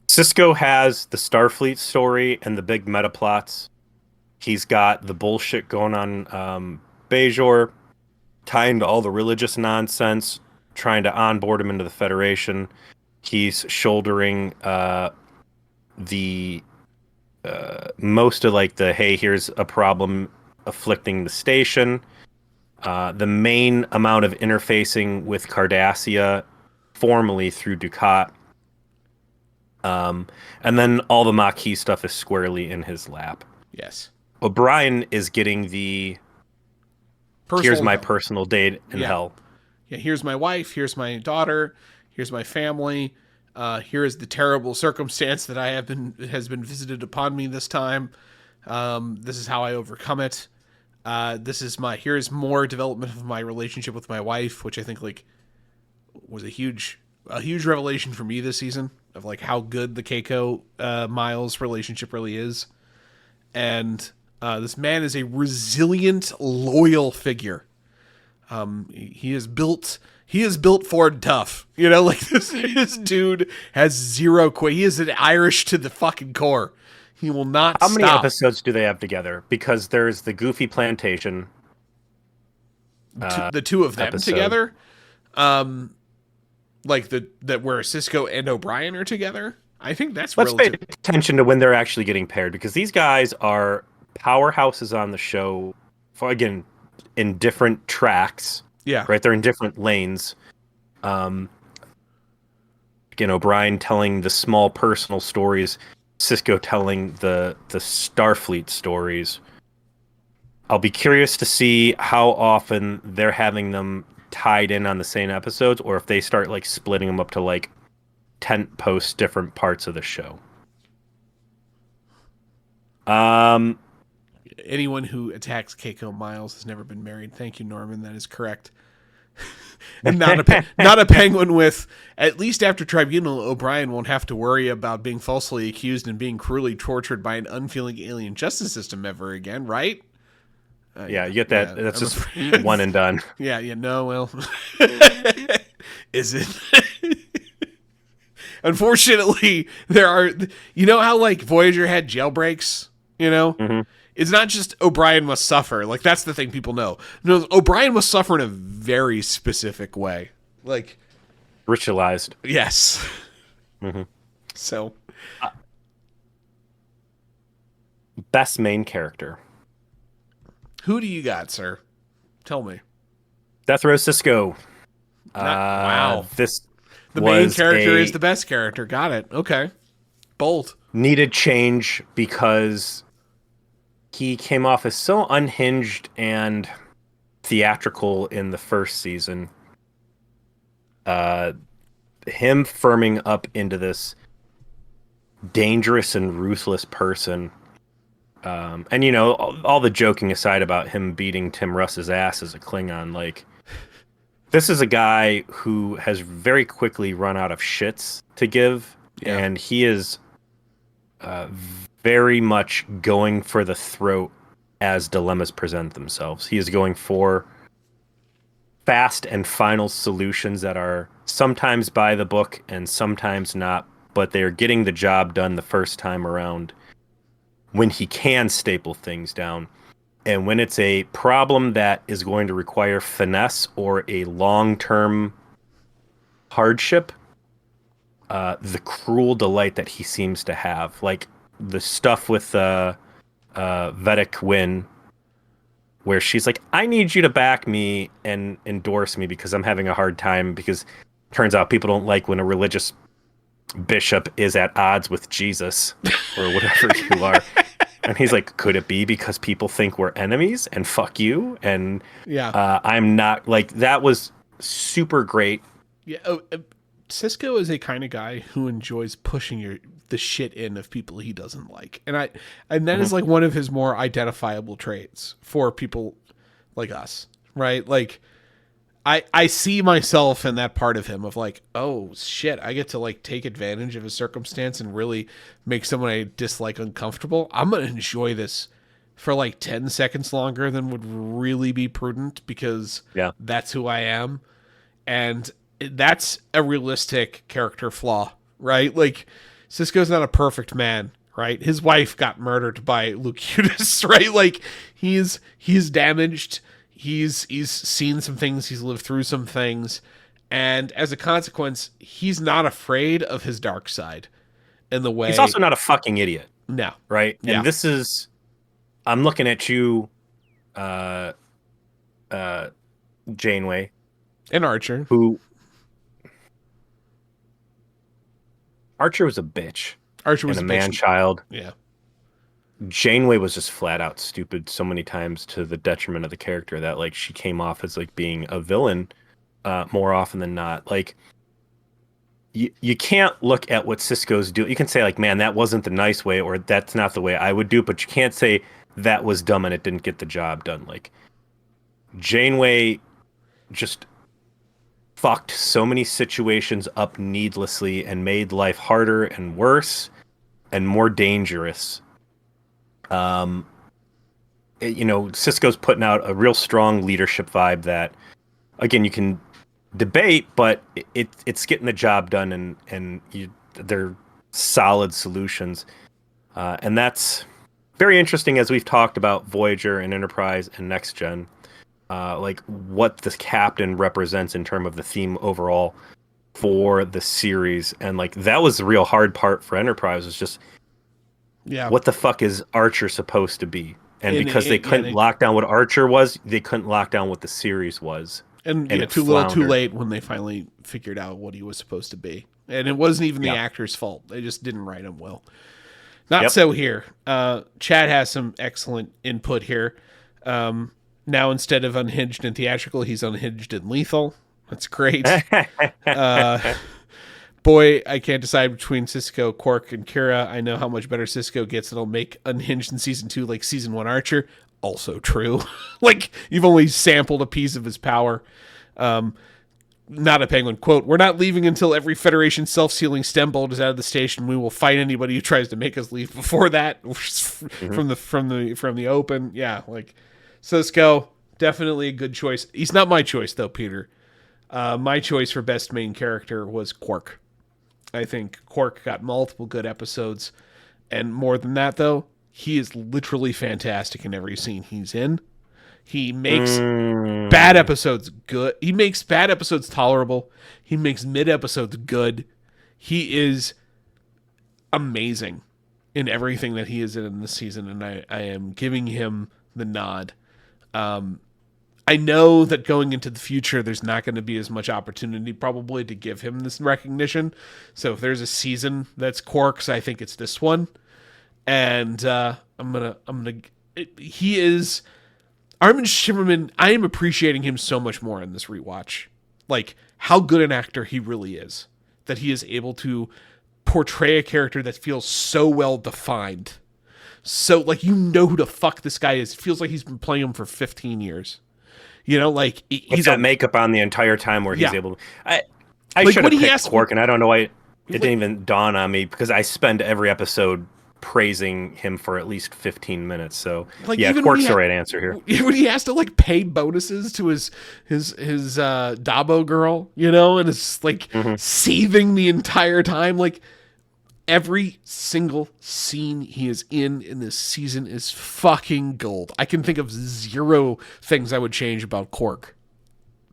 Cisco has the Starfleet story and the big meta plots. He's got the bullshit going on Bajor, tying to all the religious nonsense, trying to onboard him into the Federation. He's shouldering the most of like the, hey, here's a problem afflicting the station. The main amount of interfacing with Cardassia formally through Dukat. And then all the Maquis stuff is squarely in his lap. Yes. O'Brien is getting the here's my personal date in hell. Yeah, here's my wife, here's my daughter, here's my family, here is the terrible circumstance that has been visited upon me this time. This is how I overcome it. Here's more development of my relationship with my wife, which I think like was a huge revelation for me this season of like how good the Keiko Miles relationship really is. And this man is a resilient, loyal figure. He is built Ford tough. You know, like this dude has zero quit. He is an Irish to the fucking core. He will not stop. How many episodes do they have together? Because there's the Goofy Plantation. The two of them episode. together. Like that where Cisco and O'Brien are together. I think that's Let's pay attention to when they're actually getting paired, because these guys are powerhouses on the show, again, in different tracks. Yeah. Right? They're in different lanes. Again, O'Brien telling the small personal stories, Cisco telling the Starfleet stories. I'll be curious to see how often they're having them tied in on the same episodes, or if they start like splitting them up to like tent post different parts of the show. Anyone who attacks Keiko Miles has never been married. Thank you, Norman. That is correct. And not a penguin with, at least after Tribunal, O'Brien won't have to worry about being falsely accused and being cruelly tortured by an unfeeling alien justice system ever again, right? Yeah, you get that. Yeah, that's just one and done. Yeah, no, well. Is it? Unfortunately, there are, you know how like Voyager had jailbreaks, you know? Mm-hmm. It's not just O'Brien must suffer. Like, that's the thing people know. No, O'Brien must suffer in a very specific way. Like, ritualized. Yes. Mm-hmm. So. Best main character. Who do you got, sir? Tell me. Death Row Cisco. Wow. The main character is the best character. Got it. Okay. Bold. Needed change because he came off as so unhinged and theatrical in the first season. Him firming up into this dangerous and ruthless person. And, you know, all the joking aside about him beating Tim Russ's ass as a Klingon, like, this is a guy who has very quickly run out of shits to give, and he is very much going for the throat as dilemmas present themselves. He is going for fast and final solutions that are sometimes by the book and sometimes not, but they're getting the job done the first time around when he can staple things down. And when it's a problem that is going to require finesse or a long-term hardship, the cruel delight that he seems to have, like the stuff with Vedic Wynn, where she's like, I need you to back me and endorse me because I'm having a hard time, because turns out people don't like when a religious bishop is at odds with Jesus or whatever you are. And he's like, could it be because people think we're enemies and fuck you? And I'm not, like, that was super great. Yeah, Cisco is a kind of guy who enjoys pushing the shit in of people he doesn't like, and that Mhm. is like one of his more identifiable traits for people like us, right? Like I see myself in that part of him of like, oh shit, I get to like take advantage of a circumstance and really make someone I dislike uncomfortable. I'm gonna enjoy this for like 10 seconds longer than would really be prudent because Yeah. that's who I am. And that's a realistic character flaw, right? Like Cisco's not a perfect man, right? His wife got murdered by Lucutus, right? Like he's damaged. He's seen some things. He's lived through some things, and as a consequence, he's not afraid of his dark side in the He's way. also not a fucking idiot, No, right? yeah, And this is, I'm looking at you, uh, uh, Janeway, and Archer. who Archer was a bitch Archer and was a a man bitch. child. Yeah, Janeway was just flat out stupid so many times to the detriment of the character that like she came off as like being a villain more often than not. Like you can't look at what Cisco's doing. You can say like, man, that wasn't the nice way, or that's not the way I would do it, but you can't say that was dumb and it didn't get the job done. Like Janeway just fucked so many situations up needlessly and made life harder and worse and more dangerous. Um, Cisco's putting out a real strong leadership vibe that, again, you can debate, but it's getting the job done, and they're solid solutions, and that's very interesting as we've talked about Voyager and Enterprise and Next Gen, like what the captain represents in terms of the theme overall for the series, and like that was the real hard part for Enterprise was just yeah. what the fuck is Archer supposed to be? And because they Yeah, couldn't lock down what Archer was, they couldn't lock down what the series was. and And yeah, it too little, too floundered. late when they finally figured out what he was supposed to be, and it wasn't even the Yeah. actor's fault. They just didn't write him well. Not Yep. so here. Chad has some excellent input here. Now instead of unhinged and theatrical, he's unhinged and lethal. That's great. Boy, I can't decide between Cisco, Quark, and Kira. I know how much better Cisco gets. It'll make Unhinged in season 2 like season 1 Archer. Also true. Like, you've only sampled a piece of his power. Not a penguin. Quote, we're not leaving until every Federation self-sealing stem bolt is out of the station. We will fight anybody who tries to make us leave before that. From the open. Yeah, like, Cisco, definitely a good choice. He's not my choice, though, Peter. My choice for best main character was Quark. I think Quark got multiple good episodes. And more than that, though, he is literally fantastic in every scene he's in. He makes bad episodes good. He makes bad episodes tolerable. He makes mid episodes good. He is amazing in everything that he is in this season, and I am giving him the nod. I know that going into the future, there's not going to be as much opportunity probably to give him this recognition. So if there's a season that's Quark's, I think it's this one. And he is Armin Shimmerman. I am appreciating him so much more in this rewatch. Like how good an actor he really is, that he is able to portray a character that feels so well defined. So like you know who the fuck this guy is. It feels like he's been playing him for 15 years. You know, like With he's that makeup on the entire time where he's Yeah. able to. I Like, should when have he picked asked- Quark, and I don't know why it didn't even dawn on me because I spend every episode praising him for at least 15 minutes. So, Like, yeah, even Quark's when the he right answer here. when he has to like pay bonuses to his Dabo girl, you know, and it's like seething the entire time. Like every single scene he is in this season is fucking gold. I can think of zero things I would change about Quark.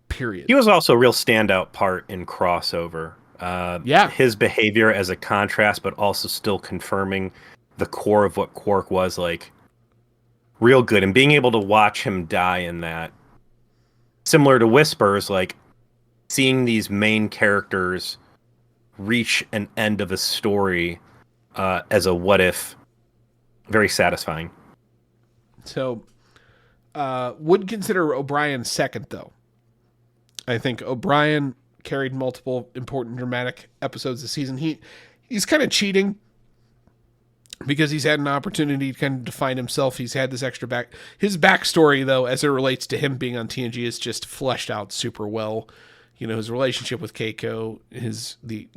Period. He was also a real standout part in Crossover. Yeah. His behavior as a contrast, but also still confirming the core of what Quark was like. Real good. And being able to watch him die in that, similar to Whispers, like seeing these main characters reach an end of a story as a what if, very satisfying. So, would consider O'Brien second though. I think O'Brien carried multiple important dramatic episodes this season. He's kind of cheating because he's had an opportunity to kind of define himself. He's had this extra back. His backstory, though, as it relates to him being on TNG, is just fleshed out super well. You know, his relationship with Keiko, the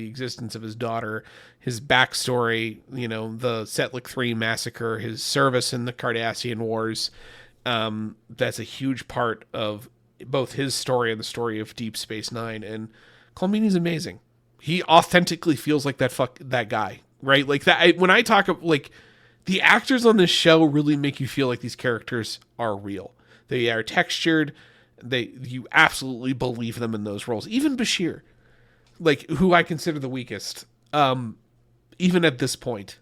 existence of his daughter, his backstory, the Setlik 3 massacre, his service in the Cardassian Wars. That's a huge part of both his story and the story of Deep Space Nine. And Clomini's amazing. He authentically feels like that guy, right? Like that. When I talk like the actors on this show really make you feel like these characters are real. They are textured. You absolutely believe them in those roles. Even Bashir, like who I consider the weakest, even at this point,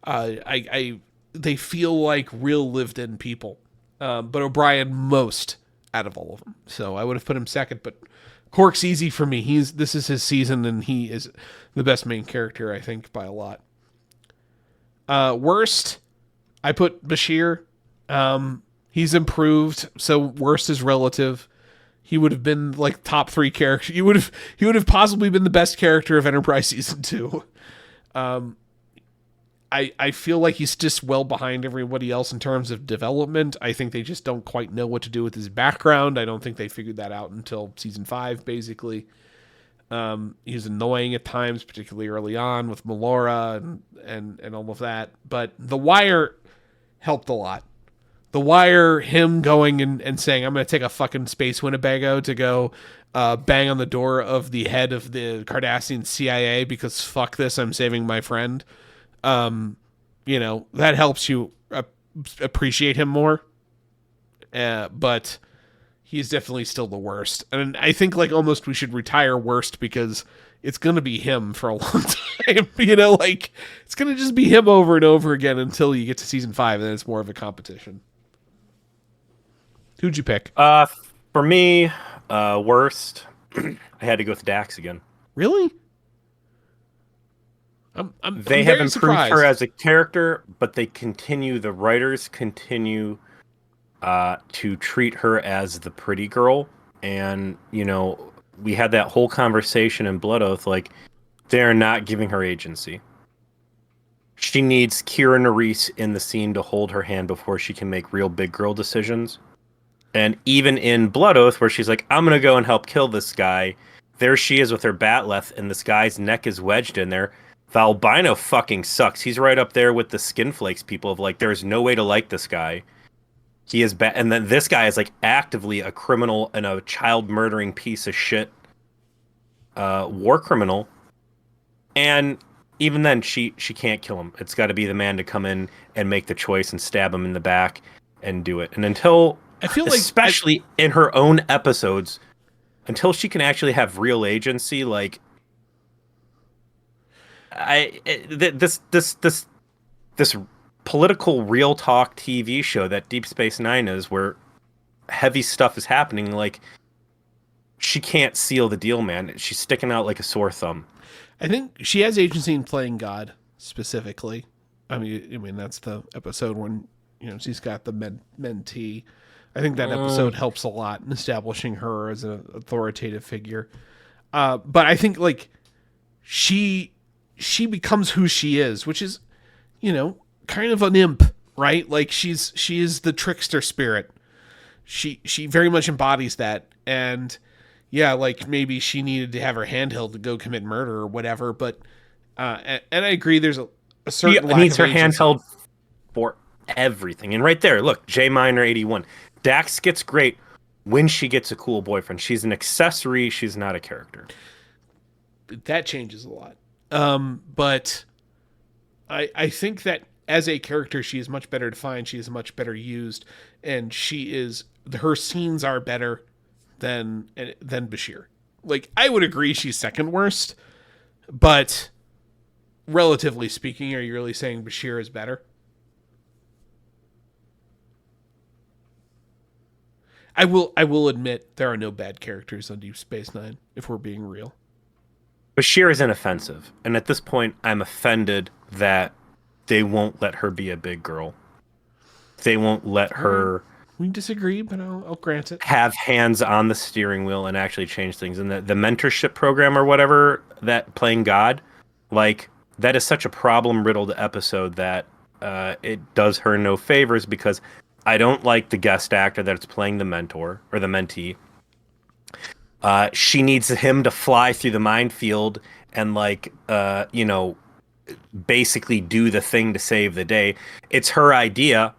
they feel like real lived-in people. But O'Brien most out of all of them. So I would have put him second, but Quark's easy for me. This is his season, and he is the best main character, I think, by a lot. Worst, I put Bashir. He's improved, so worst is relative. He would have been like top 3 character. He would have possibly been the best character of Enterprise season 2. I feel like he's just well behind everybody else in terms of development. I think they just don't quite know what to do with his background. I don't think they figured that out until season 5, basically. He was annoying at times, particularly early on with Melora and all of that. But The Wire helped a lot. The Wire, him going and saying, I'm going to take a fucking space Winnebago to go bang on the door of the head of the Cardassian CIA because fuck this, I'm saving my friend. That helps you appreciate him more. But he's definitely still the worst. And I think like almost we should retire worst because it's going to be him for a long time. It's going to just be him over and over again until you get to season 5 and then it's more of a competition. Who'd you pick? For me, worst, I had to go with Dax again. Really? They have improved surprised. her as a character, but the writers continue to treat her as the pretty girl. And, we had that whole conversation in Blood Oath, like, they're not giving her agency. She needs Kira Nerys in the scene to hold her hand before she can make real big girl decisions. And even in Blood Oath, where she's like, I'm going to go and help kill this guy, there she is with her batleth, and this guy's neck is wedged in there. The albino fucking sucks. He's right up there with the skin flakes people of like, there's no way to like this guy. He is bad. And then this guy is like actively a criminal and a child murdering piece of shit war criminal. And even then, she can't kill him. It's got to be the man to come in and make the choice and stab him in the back and do it. And until... I feel like, especially in her own episodes, until she can actually have real agency, like this political real talk TV show that Deep Space Nine is, where heavy stuff is happening, like she can't seal the deal, man. She's sticking out like a sore thumb. I think she has agency in playing God specifically. I mean that's the episode when she's got the mentee. I think that episode helps a lot in establishing her as an authoritative figure. But I think like she becomes who she is, which is, kind of an imp, right? Like she is the trickster spirit. She very much embodies that. And yeah, like maybe she needed to have her handheld to go commit murder or whatever. But, and I agree there's a certain lack needs of her agency. handheld for everything. And right there, look, J Minor 81. Dax gets great when she gets a cool boyfriend. She's an accessory. She's not a character. That changes a lot. But I think that as a character, she is much better defined. She is much better used, and her scenes are better than Bashir. Like, I would agree she's second worst, but relatively speaking, are you really saying Bashir is better? I will admit there are no bad characters on Deep Space Nine, if we're being real. Bashir is inoffensive, and at this point, I'm offended that they won't let her be a big girl. They won't let her We disagree, but I'll grant it. have hands on the steering wheel and actually change things. And the mentorship program or whatever, that playing God, like, that is such a problem riddled episode that it does her no favors, because I don't like the guest actor that's playing the mentor or the mentee. She needs him to fly through the minefield and, like, basically do the thing to save the day. It's her idea,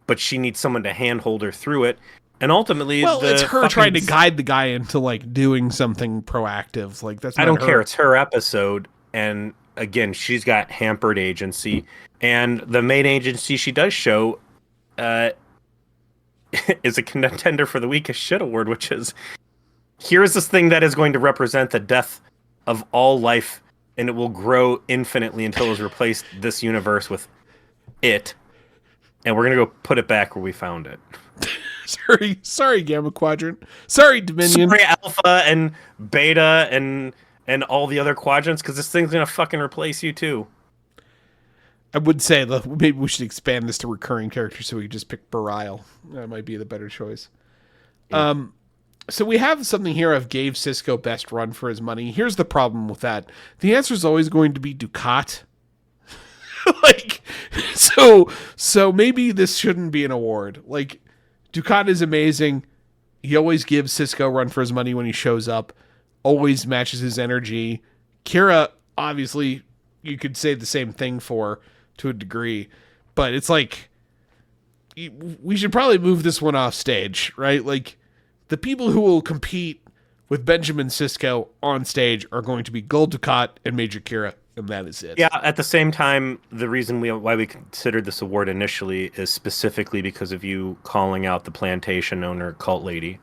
but she needs someone to handhold her through it. And ultimately, It's her trying to guide the guy into, like, doing something proactive. Like, that's not I don't her. care. It's her episode, and again, she's got hampered agency. And the main agency she does show is a contender for the weakest shit award, which is, here's this thing that is going to represent the death of all life, and it will grow infinitely until it has replaced this universe with it. And we're going to go put it back where we found it. Sorry, Gamma Quadrant. Sorry, Dominion. Sorry, Alpha and Beta and all the other quadrants, because this thing's going to fucking replace you too. I would say maybe we should expand this to recurring characters so we could just pick Belial. That might be the better choice. Yeah. So we have something here of gave Sisko best run for his money. Here's the problem with that. The answer is always going to be Ducat. Like, so maybe this shouldn't be an award. Like, Ducat is amazing. He always gives Sisko run for his money when he shows up. Always matches his energy. Kira, obviously, you could say the same thing for, to a degree. But it's like, we should probably move this one off stage, right? Like, the people who will compete with Benjamin Sisko on stage are going to be Gul Dukat and Major Kira, and that is it. Yeah, at the same time, the reason why we considered this award initially is specifically because of you calling out the plantation owner cult lady.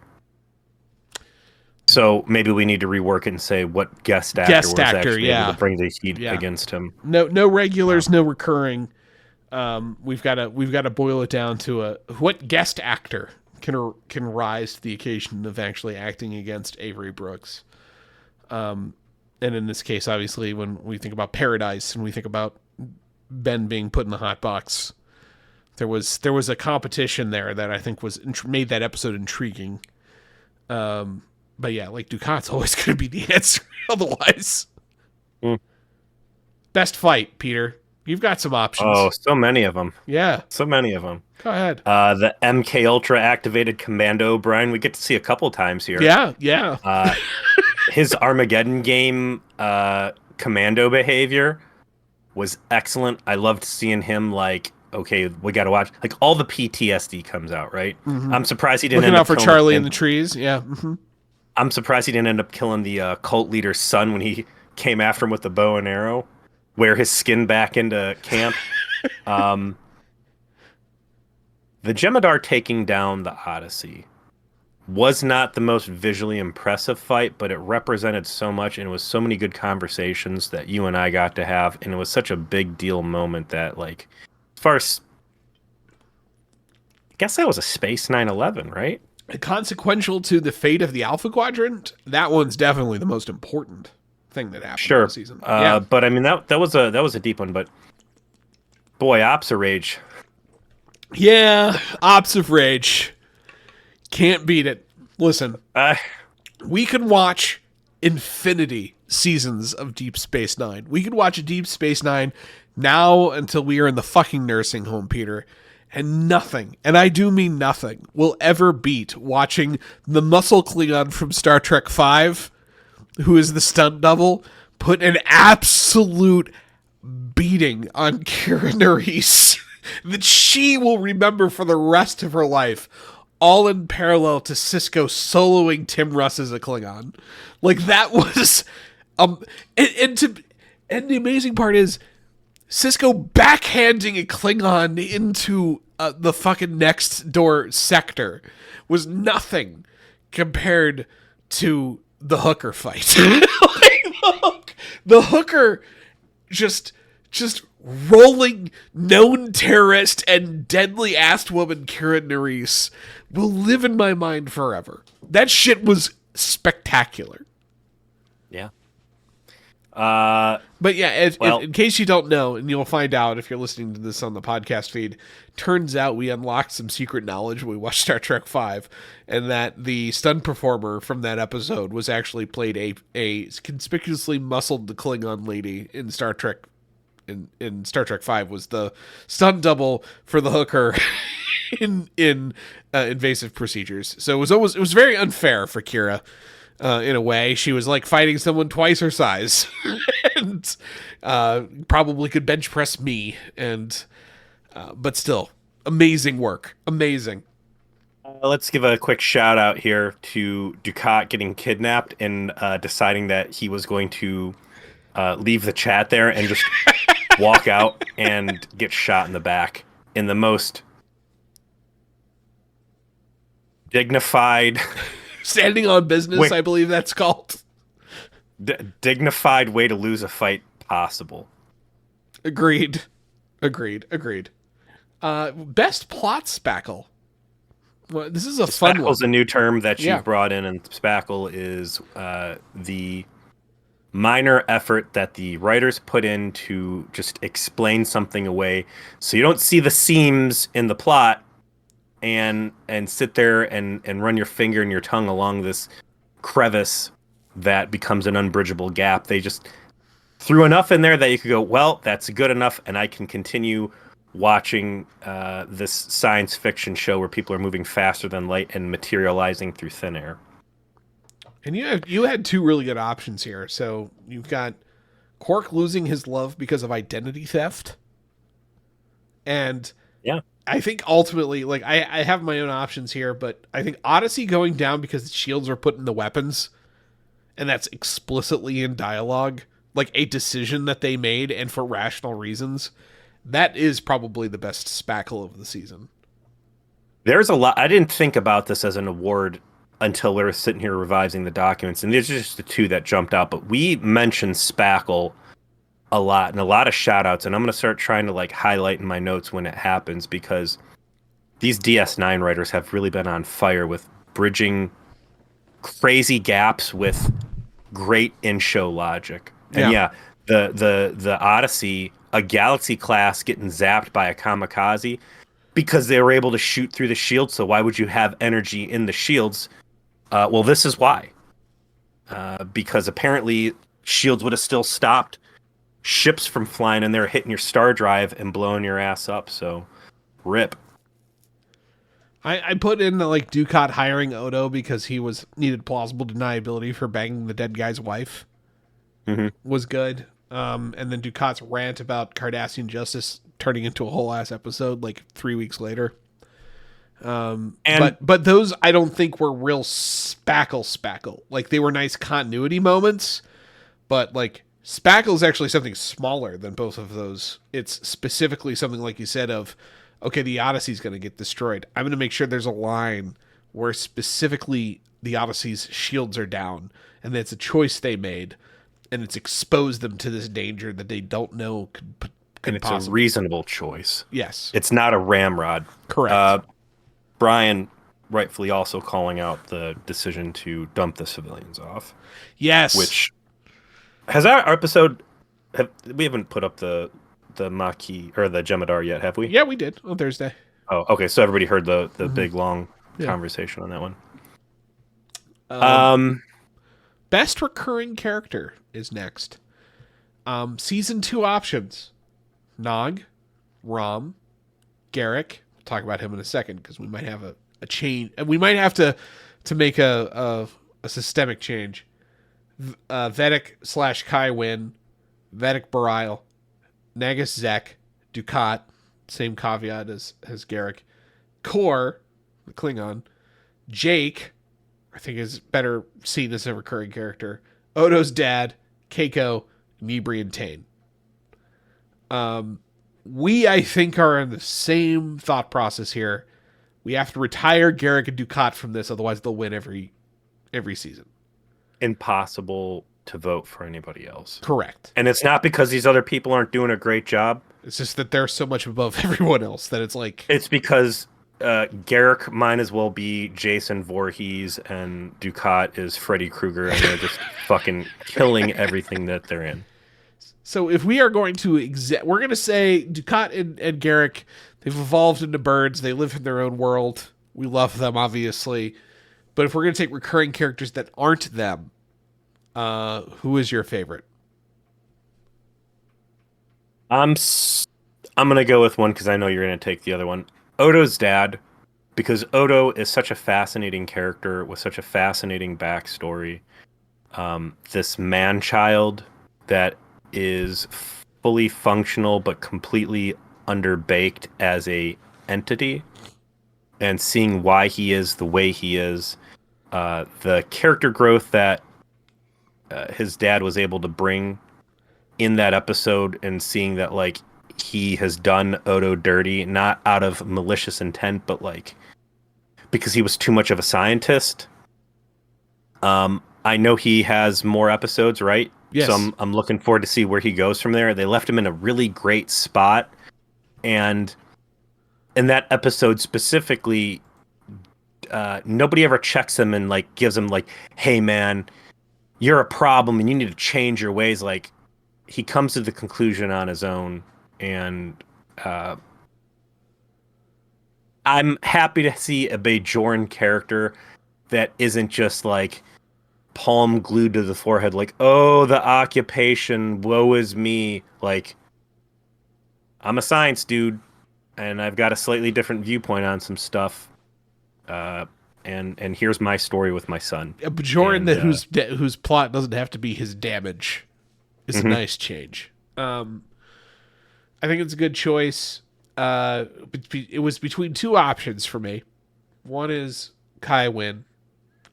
So maybe we need to rework it and say what guest actor was actually able to bring the heat against him. No regulars, no recurring. We've got to boil it down to what guest actor can rise to the occasion of actually acting against Avery Brooks. And in this case, obviously, when we think about Paradise and we think about Ben being put in the hot box, there was a competition there that I think made that episode intriguing. But yeah, like, Ducat's always going to be the answer otherwise. Best fight, Peter. You've got some options. Oh, so many of them. Yeah. So many of them. Go ahead. The MK Ultra activated Commando Brian, we get to see a couple times here. Yeah. His Armageddon game commando behavior was excellent. I loved seeing him, like, okay, we got to watch. Like, all the PTSD comes out, right? Mm-hmm. I'm surprised he didn't looking out for Charlie in the trees. Yeah. Mm-hmm. I'm surprised he didn't end up killing the cult leader's son when he came after him with the bow and arrow. Wear his skin back into camp. The Jem'Hadar taking down the Odyssey was not the most visually impressive fight, but it represented so much, and it was so many good conversations that you and I got to have, and it was such a big deal moment that, like, as far as, I guess that was a space 9/11, right? Consequential to the fate of the Alpha Quadrant, that one's definitely the most important thing that happened in the season. But I mean, that was a deep one, but boy, Ops of Rage. Yeah, Ops of Rage. Can't beat it. Listen, we could watch infinity seasons of Deep Space Nine. We could watch a Deep Space Nine now until we are in the fucking nursing home, Peter. And nothing, and I do mean nothing, will ever beat watching the muscle Klingon from Star Trek V, who is the stunt double, put an absolute beating on Kira Nerys that she will remember for the rest of her life, all in parallel to Sisko soloing Tim Russ as a Klingon. Like, that was and the amazing part is Sisko backhanding a Klingon into the fucking next door sector was nothing compared to the hooker fight. Like, the hooker just rolling known terrorist and deadly assed woman Kira Nerys will live in my mind forever. That shit was spectacular. Yeah. But yeah, Well, in case you don't know, and you'll find out if you're listening to this on the podcast feed, turns out we unlocked some secret knowledge when we watched Star Trek V, and that the stunt performer from that episode was actually played a conspicuously muscled Klingon lady in Star Trek. In Star Trek V was the stunt double for the hooker in invasive procedures. So it was very unfair for Kira. In a way, she was like fighting someone twice her size, and probably could bench press me. And but still, amazing work, amazing. let's give a quick shout out here to Ducat getting kidnapped and deciding that he was going to leave the chat there and just walk out and get shot in the back in the most dignified. Standing on business, I believe that's called. Dignified way to lose a fight possible. Agreed. Best plot spackle. Well, this is a fun one. Spackle's a new term that you've brought in, and spackle is the minor effort that the writers put in to just explain something away, so you don't see the seams in the plot and sit there and run your finger and your tongue along this crevice that becomes an unbridgeable gap. They just threw enough in there that you could go, well, that's good enough, and I can continue watching this science fiction show where people are moving faster than light and materializing through thin air. And you had two really good options here. So you've got Quark losing his love because of identity theft. And yeah, I think ultimately, like, I have my own options here, but I think Odyssey going down because the shields are put in the weapons, and that's explicitly in dialogue, like a decision that they made and for rational reasons. That is probably the best spackle of the season. There's a lot. I didn't think about this as an award until we were sitting here revising the documents, and these are just the two that jumped out. But we mentioned spackle a lot and a lot of shout outs, and I'm going to start trying to like highlight in my notes when it happens, because these DS9 writers have really been on fire with bridging crazy gaps with great in-show logic. And the Odyssey, a Galaxy class getting zapped by a kamikaze because they were able to shoot through the shield. So why would you have energy in the shields? Well, this is why. Because apparently shields would have still stopped ships from flying in there, hitting your star drive and blowing your ass up. So rip. I put in the, like, Ducat hiring Odo because he needed plausible deniability for banging the dead guy's wife. Mm-hmm. Was good. And then Ducat's rant about Cardassian justice turning into a whole ass episode like 3 weeks later. But those I don't think were real spackle. Like, they were nice continuity moments, but like spackle is actually something smaller than both of those. It's specifically something like you said of, okay, the Odyssey's going to get destroyed. I'm going to make sure there's a line where specifically the Odyssey's shields are down, and that's a choice they made, and it's exposed them to this danger that they don't know could and it's possibly. A reasonable choice. Yes. It's not a ramrod. Correct. Brian rightfully also calling out the decision to dump the civilians off. Yes. Which has our episode. We haven't put up the Maquis or the Jemadar yet, have we? Yeah, we did on Thursday. Oh, okay. So everybody heard the big long conversation on that one. Best recurring character is next. Season 2 options: Nog, Rom, Garrick. We'll talk about him in a second because we might have a change, and we might have to make a systemic change. Vedic / Kai Wynn, Vedic Barile, Nagus Zek, Ducat, same caveat as Garrick, Kor, the Klingon, Jake, I think is better seen as a recurring character, Odo's dad, Keiko, Nibri, and Tane. We, I think, are in the same thought process here. We have to retire Garrick and Ducat from this, otherwise they'll win every season. Impossible to vote for anybody else. Correct. And it's not because these other people aren't doing a great job. It's just that they're so much above everyone else that it's like... It's because Garrick might as well be Jason Voorhees, and Ducat is Freddy Krueger, and they're just fucking killing everything that they're in. So if we are going to we're going to say Ducat and Garrick, they've evolved into birds. They live in their own world. We love them, obviously. But if we're going to take recurring characters that aren't them, who is your favorite? I'm gonna go with one because I know you're gonna take the other one. Odo's dad, because Odo is such a fascinating character with such a fascinating backstory. This man-child that is fully functional but completely underbaked as a entity, and seeing why he is the way he is, the character growth that his dad was able to bring in that episode, and seeing that like he has done Odo dirty, not out of malicious intent, but like because he was too much of a scientist. I know he has more episodes, right? Yes. So I'm looking forward to see where he goes from there. They left him in a really great spot, and in that episode specifically, nobody ever checks him and like gives him like, "Hey man, you're a problem and you need to change your ways." Like he comes to the conclusion on his own, and I'm happy to see a Bajoran character that isn't just like palm glued to the forehead, like, "Oh, the occupation, woe is me." Like, I'm a science dude, and I've got a slightly different viewpoint on some stuff. And here's my story with my son. A Bajoran And, whose plot doesn't have to be his damage is a nice change. I think it's a good choice. It was between two options for me. One is Kai Wynn.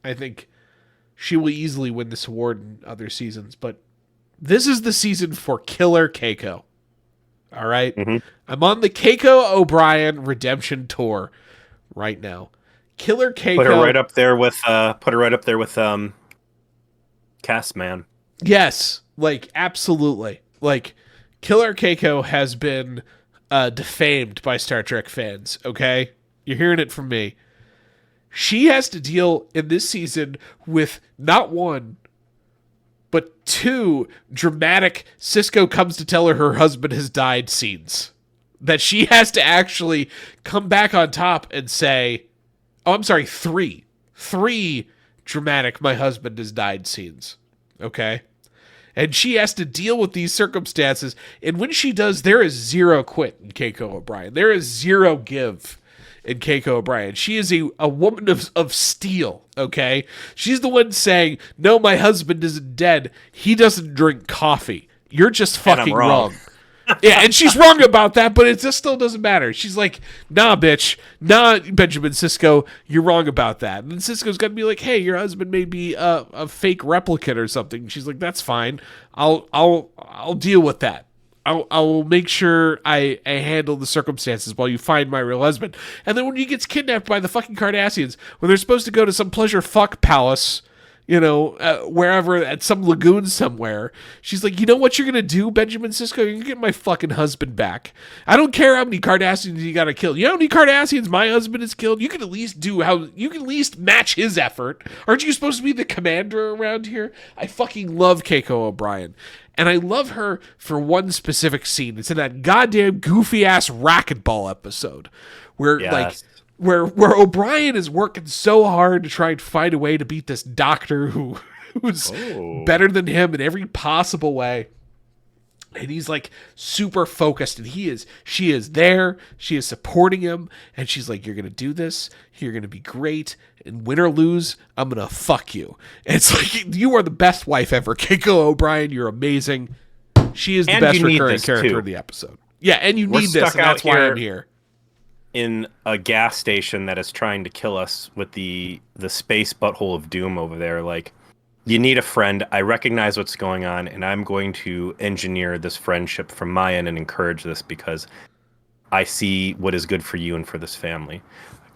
I think she will easily win this award in other seasons, but this is the season for Killer Keiko. All right? I'm on the Keiko O'Brien redemption tour right now. Killer Keiko. Put her right up there with Castman. Yes, like absolutely. Like Killer Keiko has been defamed by Star Trek fans, okay? You're hearing it from me. She has to deal in this season with not one, but two dramatic Cisco comes to tell her husband has died scenes. That she has to actually come back on top and say, oh, I'm sorry, three. Three dramatic my husband has died scenes, okay? And she has to deal with these circumstances. And when she does, there is zero quit in Keiko O'Brien. There is zero give in Keiko O'Brien. She is a woman of steel, okay? She's the one saying, no, my husband isn't dead. He doesn't drink coffee. You're just fucking wrong. Yeah, and she's wrong about that, but it just still doesn't matter. She's like, nah, bitch. Nah, Benjamin Sisko, you're wrong about that. And Sisko's got to be like, hey, your husband may be a fake replicant or something. She's like, that's fine. I'll deal with that. I'll make sure I handle the circumstances while you find my real husband. And then when he gets kidnapped by the fucking Cardassians, when they're supposed to go to some pleasure fuck palace, wherever, at some lagoon somewhere, she's like, you know what you're gonna do, Benjamin Sisko? You're gonna get my fucking husband back. I don't care how many Cardassians you gotta kill. You know how many Cardassians my husband has killed? You can at least match his effort. Aren't you supposed to be the commander around here? I fucking love Keiko O'Brien. And I love her for one specific scene. It's in that goddamn goofy-ass racquetball episode where, Yes. where O'Brien is working so hard to try and find a way to beat this doctor who's better than him in every possible way. And he's like super focused, and she is there, she is supporting him, and she's like, you're going to do this, you're going to be great, and win or lose, I'm going to fuck you. And it's like, you are the best wife ever, Keiko O'Brien, you're amazing. She is the best recurring character in the episode. Yeah, and you need this, and that's why I'm here. In a gas station that is trying to kill us with the space butthole of doom over there, like, you need a friend. I recognize what's going on, and I'm going to engineer this friendship from my end and encourage this because I see what is good for you and for this family.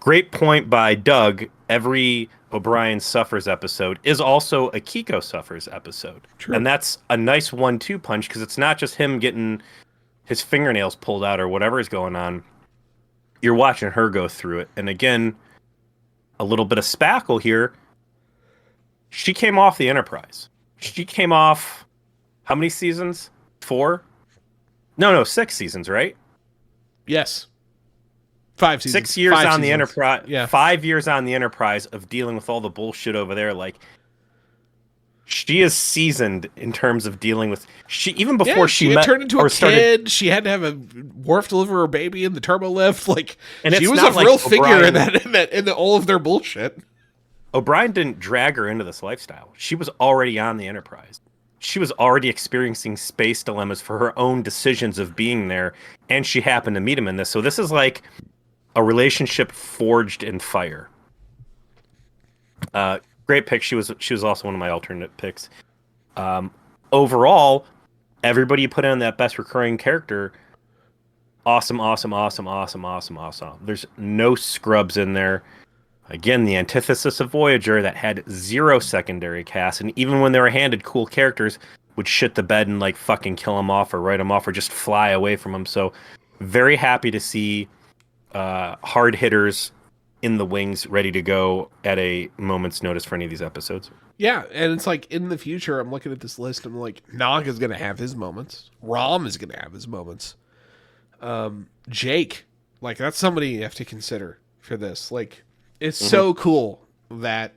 Great point by Doug. Every O'Brien Suffers episode is also a Kiko Suffers episode. True. And that's a nice 1-2 punch because it's not just him getting his fingernails pulled out or whatever is going on. you're watching her go through it. And again, a little bit of spackle here. She came off the Enterprise. She came off how many seasons? 4? No, 6 seasons, right? Yes. 5 seasons. 6 years 5 on the seasons. Enterprise. Yeah. 5 years on the Enterprise of dealing with all the bullshit over there. Like, she is seasoned in terms of dealing with. She even before she met turned into or a kid. She had to have a Worf deliver her baby in the turbo lift. Like, And she it's was not a like real figure O'Brien- in all of their bullshit. O'Brien didn't drag her into this lifestyle. She was already on the Enterprise. She was already experiencing space dilemmas for her own decisions of being there, and she happened to meet him in this. So this is like a relationship forged in fire. Great pick. She was also one of my alternate picks. Overall, everybody you put in that best recurring character, awesome. There's no scrubs in there. Again, the antithesis of Voyager that had 0 secondary cast, and even when they were handed cool characters, would shit the bed and like fucking kill them off or write them off or just fly away from them. So very happy to see hard hitters in the wings ready to go at a moment's notice for any of these episodes. Yeah, and it's like in the future, I'm looking at this list, I'm like, Nog is going to have his moments. Rom is going to have his moments. Jake, like, that's somebody you have to consider for this. Like, it's so cool that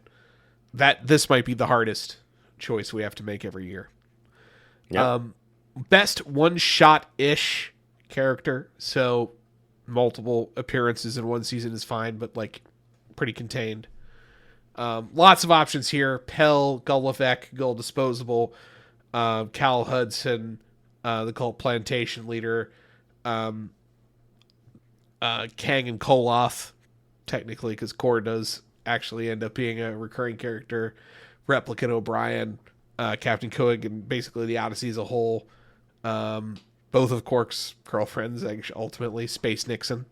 this might be the hardest choice we have to make every year. Yep. Best one-shot-ish character, so multiple appearances in one season is fine, but, like, pretty contained. Lots of options here. Pell, Gullivac, Gull Disposable, Cal Hudson, the Cult Plantation leader, Kang and Koloth, technically, because Core does actually end up being a recurring character, Replicant O'Brien, Captain Coig, and basically the Odyssey as a whole. Both of Quark's girlfriends, actually, ultimately. Space Nixon.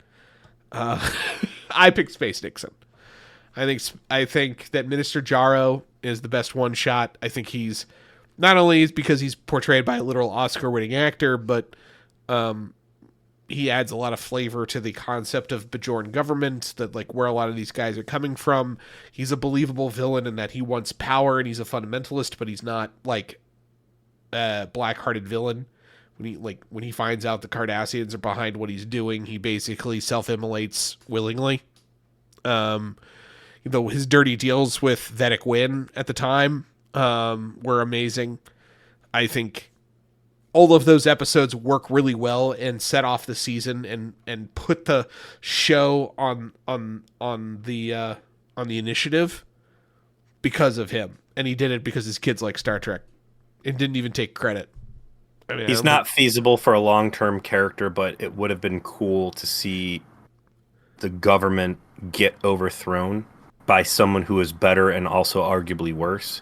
I picked Space Nixon. I think that Minister Jaro is the best one shot. I think he's not only because he's portrayed by a literal Oscar-winning actor, but he adds a lot of flavor to the concept of Bajoran government, that like where a lot of these guys are coming from. He's a believable villain in that he wants power and he's a fundamentalist, but he's not like a black-hearted villain. When he finds out the Cardassians are behind what he's doing, he basically self-immolates willingly. Though his dirty deals with Vedic Wynn at the time were amazing. I think all of those episodes work really well and set off the season and put the show on the initiative because of him. And he did it because his kids like Star Trek and didn't even take credit. I mean, he's not feasible for a long-term character, but it would have been cool to see the government get overthrown by someone who is better and also arguably worse.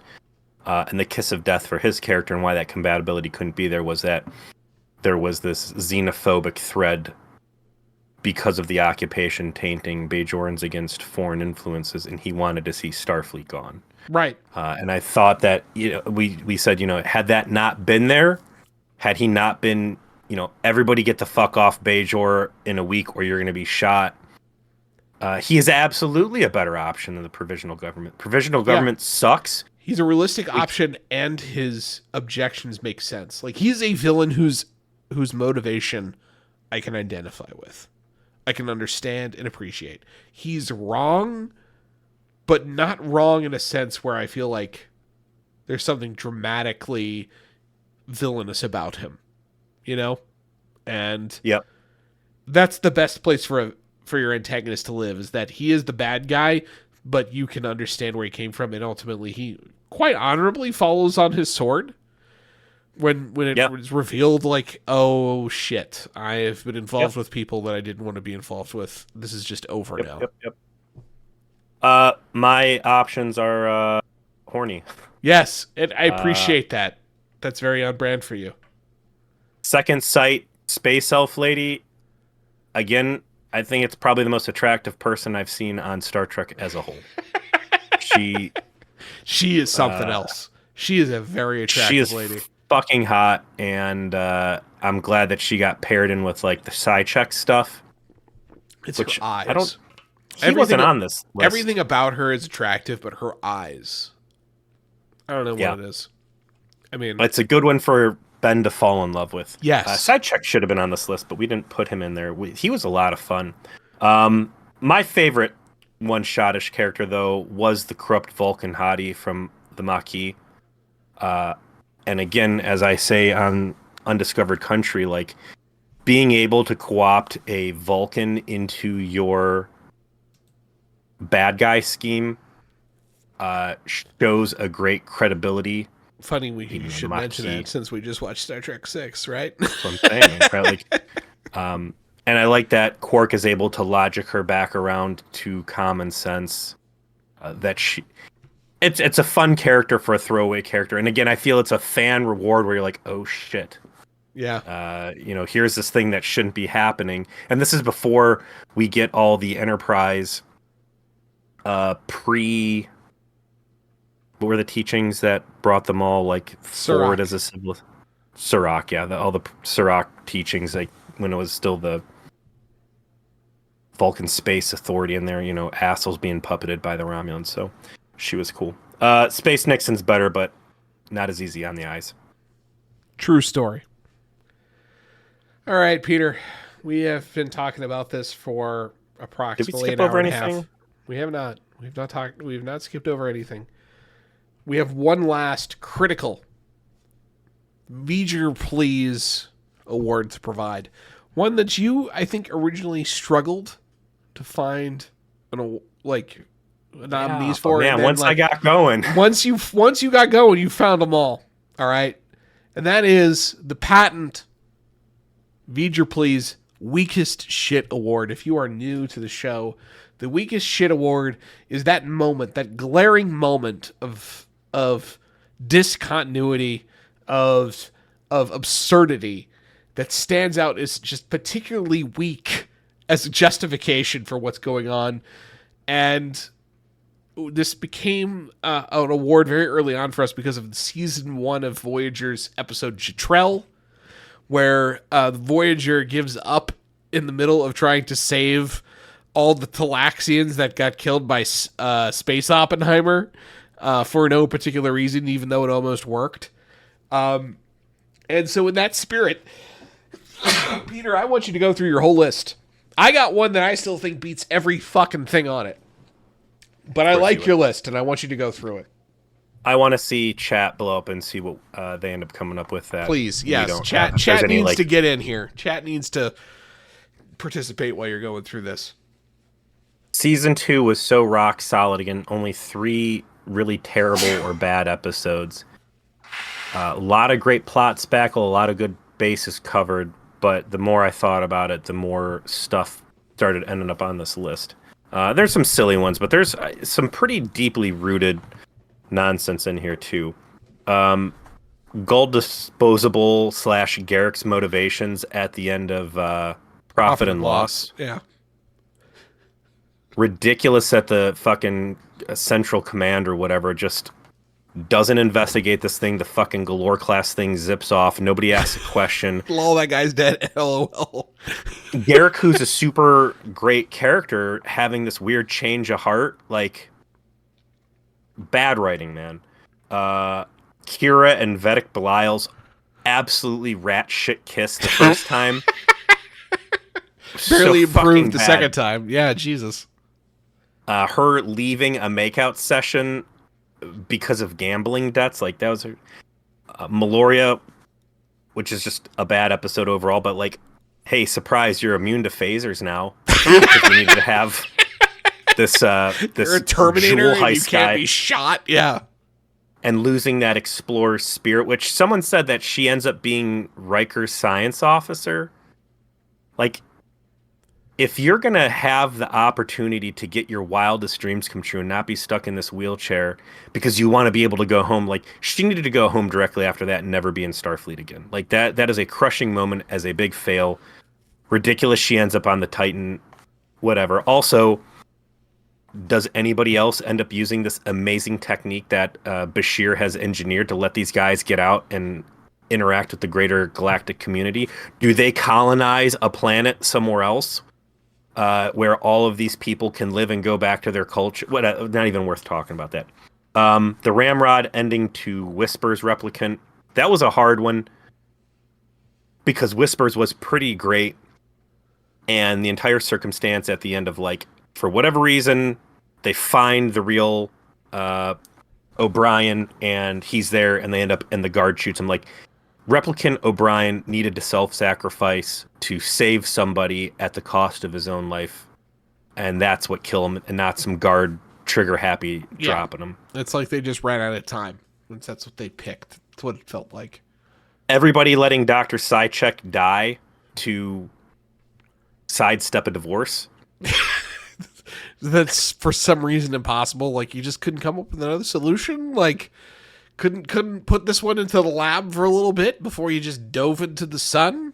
And the kiss of death for his character and why that compatibility couldn't be there was that there was this xenophobic thread because of the occupation tainting Bajorans against foreign influences, and he wanted to see Starfleet gone. Right. And I thought that, we said, had that not been there, had he not been, everybody get the fuck off Bajor in a week or you're going to be shot, he is absolutely a better option than the provisional government. Provisional government sucks. He's a realistic option, and his objections make sense. Like, he's a villain whose motivation I can identify with. I can understand and appreciate. He's wrong, but not wrong in a sense where I feel like there's something dramatically villainous about him, And yep. That's the best place for your antagonist to live, is that he is the bad guy, but you can understand where he came from, and ultimately he quite honorably follows on his sword when it was revealed, like, oh shit, I have been involved with people that I didn't want to be involved with. This is just over now. My options are horny. Yes, and I appreciate that. That's very on brand for you. Second Sight, Space Elf Lady. Again, I think it's probably the most attractive person I've seen on Star Trek as a whole. She is something else. She is a very attractive lady. Fucking hot, and I'm glad that she got paired in with like the side check stuff. It's which her eyes. I don't. He wasn't on this list. Everything about her is attractive, but her eyes. I don't know what it is. I mean, it's a good one for Ben to fall in love with. yes. Sidecheck should have been on this list, but we didn't put him in there. He was a lot of fun. My favorite one-shotish character, though, was the corrupt Vulcan hottie from the Maquis. And again, as I say on Undiscovered Country, like being able to co-opt a Vulcan into your bad guy scheme shows a great credibility. Funny you should mention that since we just watched Star Trek 6, right? That's what I'm saying. Right? Like, and I like that Quark is able to logic her back around to common sense. It's a fun character for a throwaway character. And again, I feel it's a fan reward where you're like, oh shit. Yeah. Here's this thing that shouldn't be happening. And this is before we get all the Enterprise what were the teachings that brought them all like forward as a civil? Serac, yeah. All the Serac teachings, like when it was still the Vulcan Space Authority in there, assholes being puppeted by the Romulans. So she was cool. Space Nixon's better, but not as easy on the eyes. True story. All right, Peter. We have been talking about this for approximately an hour and a half. We have not. We've not skipped over anything. We have one last critical V'ger Please award to provide. One that you, I think, originally struggled to find nominees for. Man, once I got going. Once you got going, you found them all. All right. And that is the patent V'ger Please Weakest Shit Award. If you are new to the show, the Weakest Shit Award is that moment, that glaring moment of discontinuity, of absurdity that stands out as just particularly weak as a justification for what's going on. And this became an award very early on for us because of season 1 of Voyager's episode Jetrel, where Voyager gives up in the middle of trying to save all the Talaxians that got killed by Space Oppenheimer for no particular reason, even though it almost worked. And so in that spirit, Peter, I want you to go through your whole list. I got one that I still think beats every fucking thing on it. But I like your list, and I want you to go through it. I want to see chat blow up and see what they end up coming up with. That please, yes. Chat needs to get in here. Chat needs to participate while you're going through this. Season 2 was so rock solid. Again, only 3 really terrible or bad episodes. A lot of great plot spackle, a lot of good bases covered. But the more I thought about it, the more stuff started ending up on this list. There's some silly ones, but there's some pretty deeply rooted nonsense in here too. Gold disposable / Garrick's motivations at the end of Profit and Loss. Yeah. Ridiculous that the fucking Central Command or whatever just doesn't investigate this thing. The fucking Galore class thing zips off. Nobody asks a question. Lol, that guy's dead. LOL. Garrick, who's a super great character, having this weird change of heart, like bad writing, man. Kira and Vedic Belial's absolutely rat shit kiss the first time. Barely improved the second time. Yeah, Jesus. Her leaving a makeout session because of gambling debts, like that was her. Meloria, which is just a bad episode overall, but like, hey, surprise, you're immune to phasers now. Because we need to have this you're a Terminator and you can't be shot. Yeah. And losing that explorer spirit, which someone said that she ends up being Riker's science officer. Like, if you're going to have the opportunity to get your wildest dreams come true and not be stuck in this wheelchair because you want to be able to go home, like, she needed to go home directly after that and never be in Starfleet again. Like, that is a crushing moment as a big fail. Ridiculous she ends up on the Titan, whatever. Also, does anybody else end up using this amazing technique that Bashir has engineered to let these guys get out and interact with the greater galactic community? Do they colonize a planet somewhere else? where all of these people can live and go back to their culture. What? Not even worth talking about that. The Ramrod ending to Whispers replicant. That was a hard one because Whispers was pretty great, and the entire circumstance at the end of like, for whatever reason, they find the real O'Brien, and he's there, and they end up, and the guard shoots him. Like, Replicant O'Brien needed to self-sacrifice to save somebody at the cost of his own life, and that's what killed him, and not some guard trigger-happy dropping him. It's like they just ran out of time. That's what they picked. That's what it felt like. Everybody letting Dr. Psycheck die to sidestep a divorce. That's for some reason impossible. Like, you just couldn't come up with another solution. Like, couldn't put this one into the lab for a little bit before you just dove into the sun.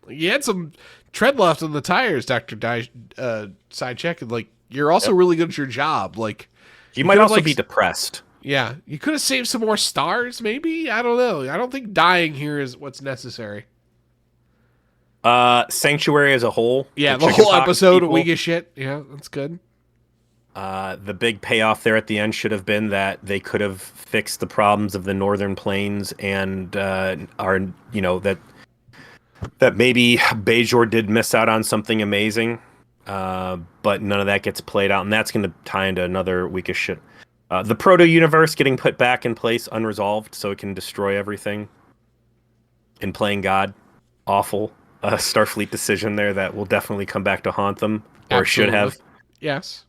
Like, you had some tread left on the tires, Dr. Psycheck, and like, you're also really good at your job. Like, you might also be depressed. Yeah, you could have saved some more stars, maybe. I don't know. I don't think dying here is what's necessary. Sanctuary as a whole. Yeah, the whole episode, a week of shit. Yeah, that's good. The big payoff there at the end should have been that they could have fixed the problems of the Northern Plains, and that maybe Bajor did miss out on something amazing, but none of that gets played out, and that's going to tie into another week of shit. The proto-universe getting put back in place unresolved so it can destroy everything. And playing God. Awful. Starfleet decision there that will definitely come back to haunt them. Or Absolutely. Should have. Yes.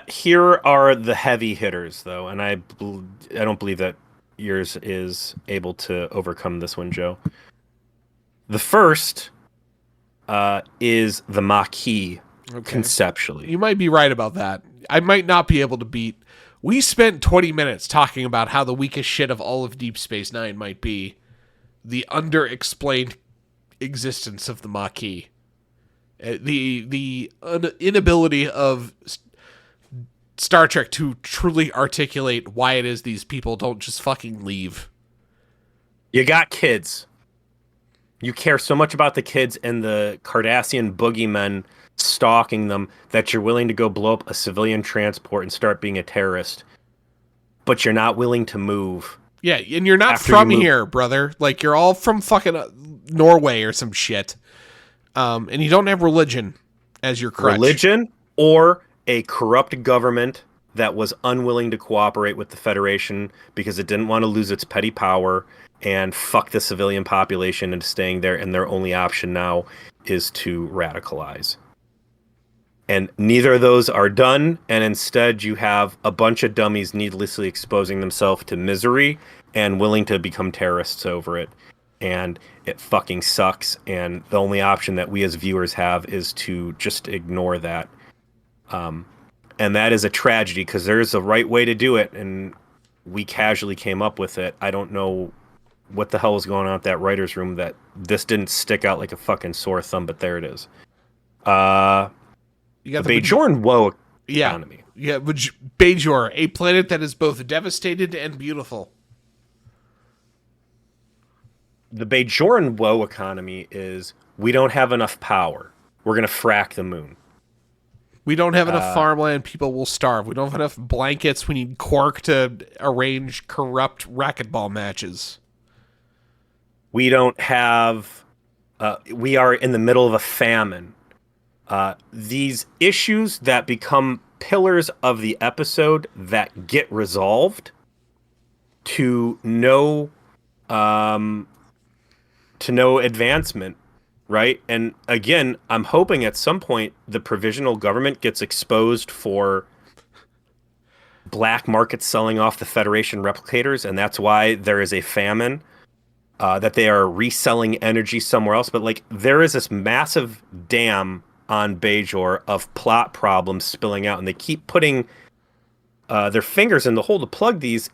Here are the heavy hitters, though, and I don't believe that yours is able to overcome this one, Joe. The first is the Maquis, conceptually. You might be right about that. I might not be able to beat. We spent 20 minutes talking about how the weakest shit of all of Deep Space Nine might be the underexplained existence of the Maquis. The inability of Star Trek to truly articulate why it is these people don't just fucking leave. You got kids. You care so much about the kids and the Cardassian boogeymen stalking them that you're willing to go blow up a civilian transport and start being a terrorist. But you're not willing to move. Yeah, and you're not from here, brother. Like, you're all from fucking Norway or some shit. And you don't have religion as your crutch. Religion or a corrupt government that was unwilling to cooperate with the Federation because it didn't want to lose its petty power and fuck the civilian population into staying there, and their only option now is to radicalize. And neither of those are done, and instead you have a bunch of dummies needlessly exposing themselves to misery and willing to become terrorists over it. And it fucking sucks, and the only option that we as viewers have is to just ignore that. And that is a tragedy, because there's a right way to do it, and we casually came up with it. I don't know what the hell was going on at that writer's room that this didn't stick out like a fucking sore thumb, but there it is. You got the Bajoran Woe economy. Yeah, Bajor, a planet that is both devastated and beautiful. The Bajoran Woe economy is, we don't have enough power. We're going to frack the moon. We don't have enough farmland. People will starve. We don't have enough blankets. We need Quark to arrange corrupt racquetball matches. We don't have... we are in the middle of a famine. These issues that become pillars of the episode that get resolved to no advancement, right? And again, I'm hoping at some point the provisional government gets exposed for black market selling off the Federation replicators, and that's why there is a famine, that they are reselling energy somewhere else. But like, there is this massive dam on Bajor of plot problems spilling out, and they keep putting their fingers in the hole to plug these,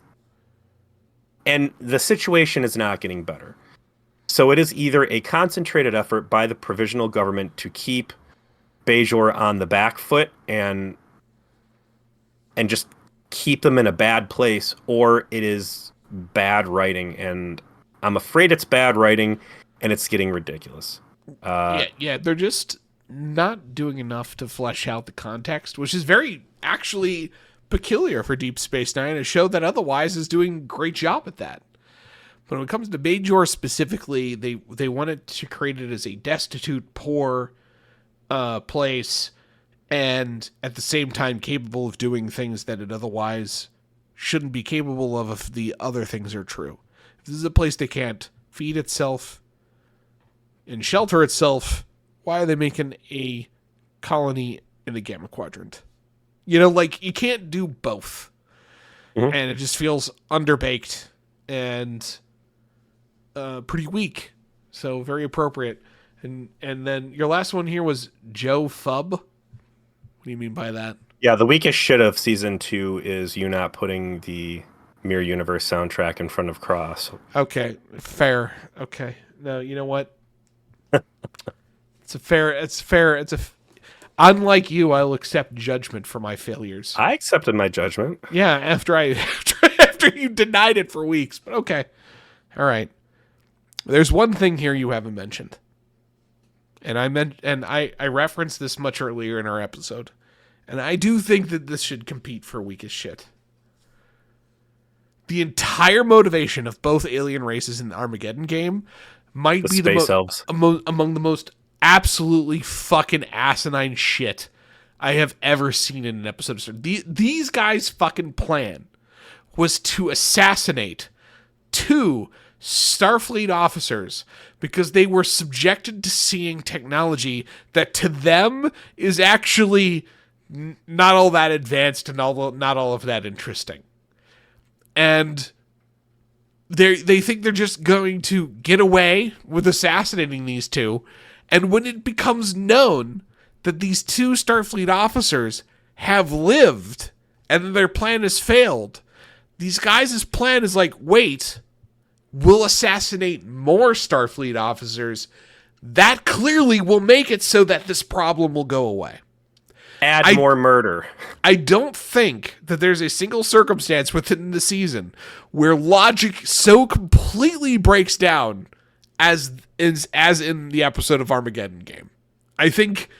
and the situation is not getting better. So it is either a concentrated effort by the provisional government to keep Bajor on the back foot and just keep them in a bad place, or it is bad writing, and I'm afraid it's bad writing, and it's getting ridiculous. Yeah, they're just not doing enough to flesh out the context, which is very actually peculiar for Deep Space Nine, a show that otherwise is doing a great job at that. But when it comes to Bajor specifically, they wanted to create it as a destitute, poor place, and at the same time capable of doing things that it otherwise shouldn't be capable of if the other things are true. If this is a place that can't feed itself and shelter itself, why are they making a colony in the Gamma Quadrant? Like, you can't do both. Mm-hmm. And it just feels underbaked and pretty weak. So very appropriate. And then your last one here was Joe Fub. What do you mean by that? Yeah, the weakest shit of season 2 is you not putting the Mirror Universe soundtrack in front of Cross. Okay, fair. Okay. No, you know what? Unlike you, I'll accept judgment for my failures. I accepted my judgment. Yeah, after you denied it for weeks, but okay. All right. There's one thing here you haven't mentioned. And I referenced this much earlier in our episode. And I do think that this should compete for weakest shit. The entire motivation of both alien races in the Armageddon game might be among the most absolutely fucking asinine shit I have ever seen in an episode of Star Trek. These guys' fucking plan was to assassinate 2 Starfleet officers because they were subjected to seeing technology that to them is actually not all that advanced and not all of that interesting. And they think they're just going to get away with assassinating these 2. And when it becomes known that these 2 Starfleet officers have lived and their plan has failed, these guys' plan is like, wait, we'll assassinate more Starfleet officers. That clearly will make it so that this problem will go away. Add more murder. I don't think that there's a single circumstance within the season where logic so completely breaks down as in the episode of Armageddon game. I think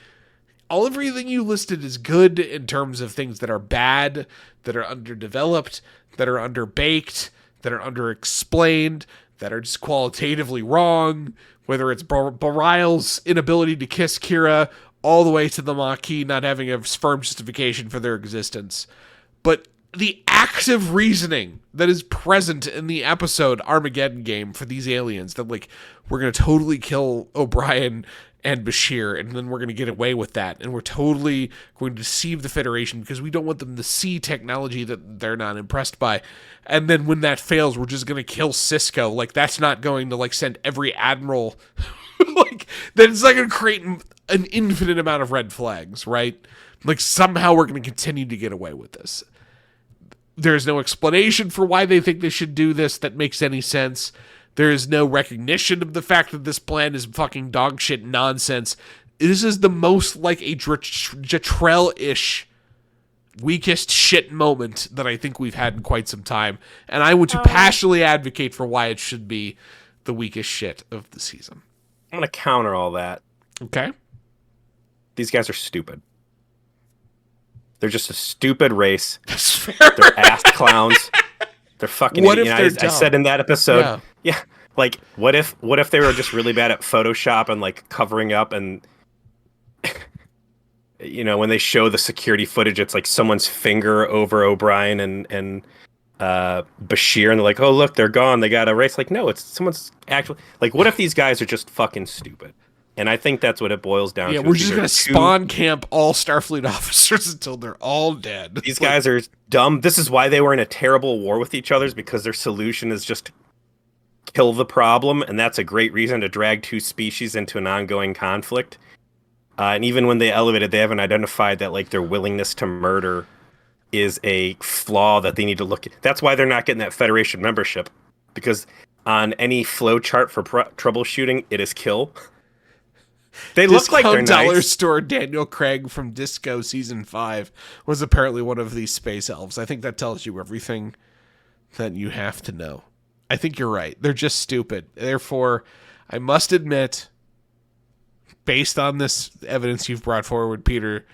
everything you listed is good in terms of things that are bad, that are underdeveloped, that are underbaked, that are underexplained, that are just qualitatively wrong, whether it's Bareilles' inability to kiss Kira all the way to the Maquis not having a firm justification for their existence. But the active reasoning that is present in the episode Armageddon game for these aliens, that like, we're going to totally kill O'Brien and Bashir, and then we're going to get away with that, and we're totally going to deceive the Federation because we don't want them to see technology that they're not impressed by. And then when that fails, we're just going to kill Cisco. Like, that's not going to like send every admiral like, then it's not going to create an infinite amount of red flags, right? Like, somehow we're going to continue to get away with this. There's no explanation for why they think they should do this that makes any sense. There is no recognition of the fact that this plan is fucking dog shit nonsense. This is the most like a Jetrel-ish weakest shit moment that I think we've had in quite some time. And I want to passionately advocate for why it should be the weakest shit of the season. I'm going to counter all that. Okay. These guys are stupid. They're just a stupid race. That's fair. They're ass clowns. They're fucking What idiots. if they're I said in that episode, yeah, like, what if they were just really bad at Photoshop and like covering up, and when they show the security footage, it's like someone's finger over O'Brien and Bashir, and they're like, oh look, they're gone, they got a race. Like, no, it's someone's actually, like, what if these guys are just fucking stupid? And I think that's what it boils down to. Yeah, we're just going to spawn camp all Starfleet officers until they're all dead. These guys are dumb. This is why they were in a terrible war with each other, is because their solution is just kill the problem, and that's a great reason to drag 2 species into an ongoing conflict. And even when they elevated, they haven't identified that like their willingness to murder is a flaw that they need to look at. That's why they're not getting that Federation membership, because on any flow chart for troubleshooting, it is kill. They look like they're dollar nice. store Daniel Craig from Disco Season 5 was apparently one of these space elves. I think that tells you everything that you have to know. I think you're right. They're just stupid. Therefore, I must admit, based on this evidence you've brought forward, Peter,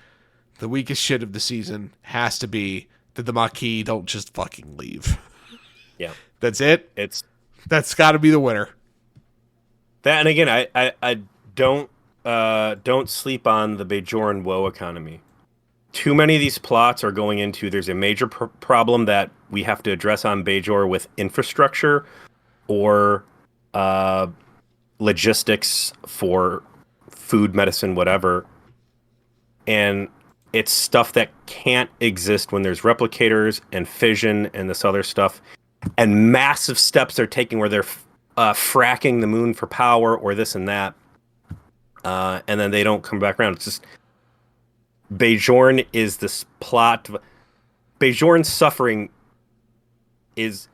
the weakest shit of the season has to be that the Maquis don't just fucking leave. Yeah. That's it. That's got to be the winner. That, and again, I don't sleep on the Bajoran woe economy. Too many of these plots are going into there's a major problem that we have to address on Bajor with infrastructure or logistics for food, medicine, whatever. And it's stuff that can't exist when there's replicators and fission and this other stuff. And massive steps they're taking where they're fracking the moon for power or this and that. And then they don't come back around. It's just Bajorn is this plot. Bajorn's suffering is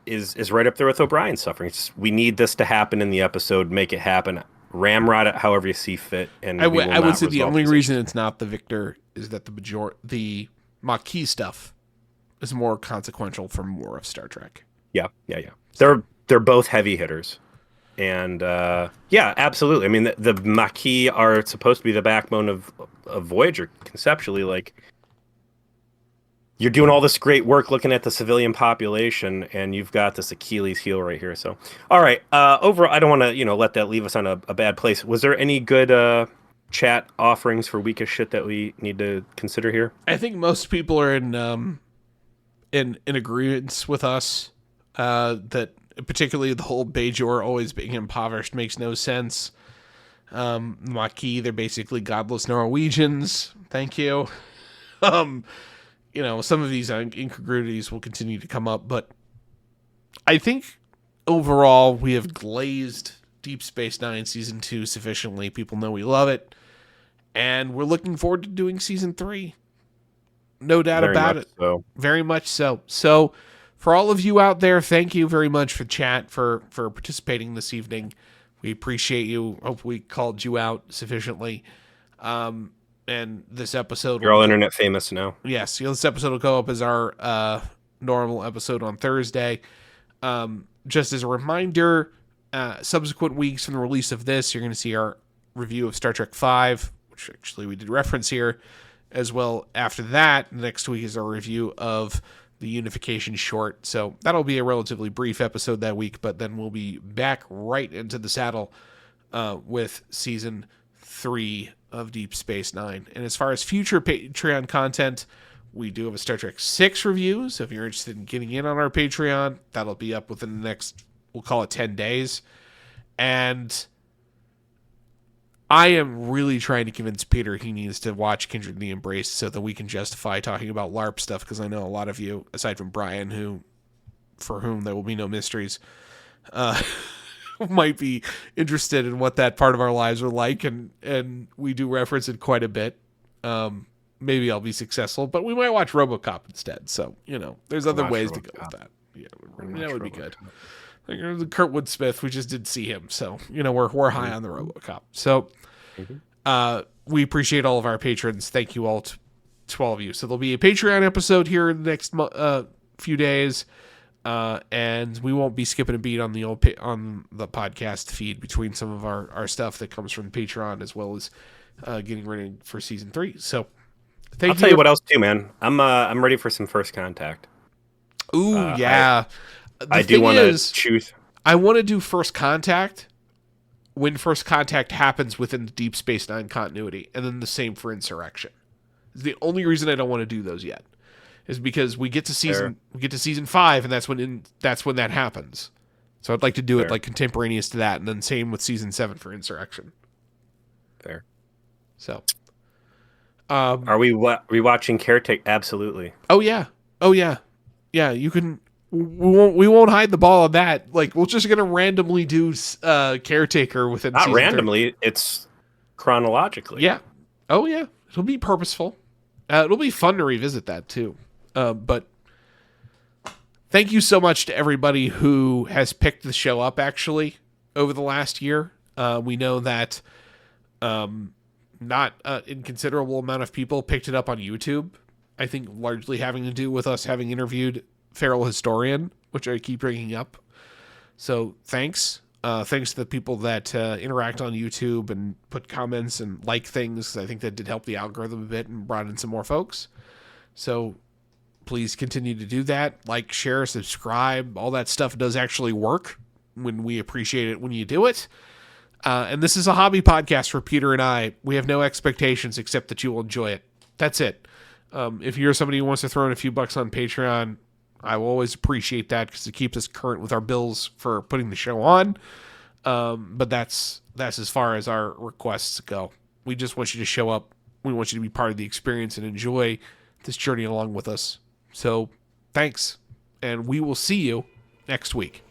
right up there with O'Brien's suffering. It's just, we need this to happen in the episode. Make it happen. Ramrod it however you see fit. And I would say the only reason it's not the victor is that the Maquis stuff is more consequential for more of Star Trek. Yeah. They're both heavy hitters. And yeah, absolutely. I mean, the Maquis are supposed to be the backbone of Voyager conceptually. Like, you're doing all this great work looking at the civilian population, and you've got this Achilles heel right here. So, all right. Overall, I don't want to let that leave us on a bad place. Was there any good chat offerings for weakest shit that we need to consider here? I think most people are in agreement with us that particularly the whole Bajor always being impoverished makes no sense. Maquis, they're basically godless Norwegians. Thank you. Some of these incongruities will continue to come up, but I think overall we have glazed Deep Space Nine Season 2 sufficiently. People know we love it, and we're looking forward to doing Season 3. No doubt about it. So. Very much so. So, for all of you out there, thank you very much for chat, for participating this evening. We appreciate you. Hope we called you out sufficiently. And this episode... You're all internet famous now. Yes. This episode will go up as our normal episode on Thursday. Just as a reminder, subsequent weeks from the release of this, you're going to see our review of Star Trek V, which actually we did reference here. As well, after that, next week is our review of the Unification short. So that'll be a relatively brief episode that week, but then we'll be back right into the saddle with Season 3 of Deep Space Nine. And as far as future Patreon content, we do have a Star Trek 6 review, so if you're interested in getting in on our Patreon, that'll be up within the next, we'll call it 10 days. And I am really trying to convince Peter he needs to watch Kindred and the Embrace so that we can justify talking about LARP stuff, because I know a lot of you, aside from Brian, for whom there will be no mysteries, might be interested in what that part of our lives are like, and we do reference it quite a bit. Maybe I'll be successful, but we might watch RoboCop instead. So, there's other ways to go with that. Yeah, that would be good. Like Kurtwood Smith, we just did see him, so we're high on the RoboCop. So, we appreciate all of our patrons. Thank you all to all of you. So there'll be a Patreon episode here in the next few days. And we won't be skipping a beat on the on the podcast feed between some of our stuff that comes from Patreon, as well as getting ready for Season 3. So, I'll tell you what else too, man. I'm ready for some First Contact. Ooh, yeah. I do want to choose. I want to do First Contact when First Contact happens within the Deep Space Nine continuity, and then the same for Insurrection. It's the only reason I don't want to do those yet. Is because we get to season 5, and that's when that happens. So I'd like to do it like contemporaneous to that, and then same with Season 7 for Insurrection. Fair. So, are we rewatching Caretaker? Absolutely. Oh yeah. Yeah. You can. We won't hide the ball on that. Like, we're just gonna randomly do Caretaker within. Not Season randomly. 3. It's chronologically. Yeah. Oh yeah. It'll be purposeful. It'll be fun to revisit that too. But thank you so much to everybody who has picked the show up actually over the last year. We know that not an inconsiderable amount of people picked it up on YouTube. I think largely having to do with us having interviewed Feral Historian, which I keep bringing up. So thanks. Thanks to the people that interact on YouTube and put comments and like things. I think that did help the algorithm a bit and brought in some more folks. So please continue to do that. Like, share, subscribe. All that stuff does actually work when we appreciate it when you do it. And this is a hobby podcast for Peter and I. We have no expectations except that you will enjoy it. That's it. If you're somebody who wants to throw in a few bucks on Patreon, I will always appreciate that because it keeps us current with our bills for putting the show on. But that's as far as our requests go. We just want you to show up. We want you to be part of the experience and enjoy this journey along with us. So thanks, and we will see you next week.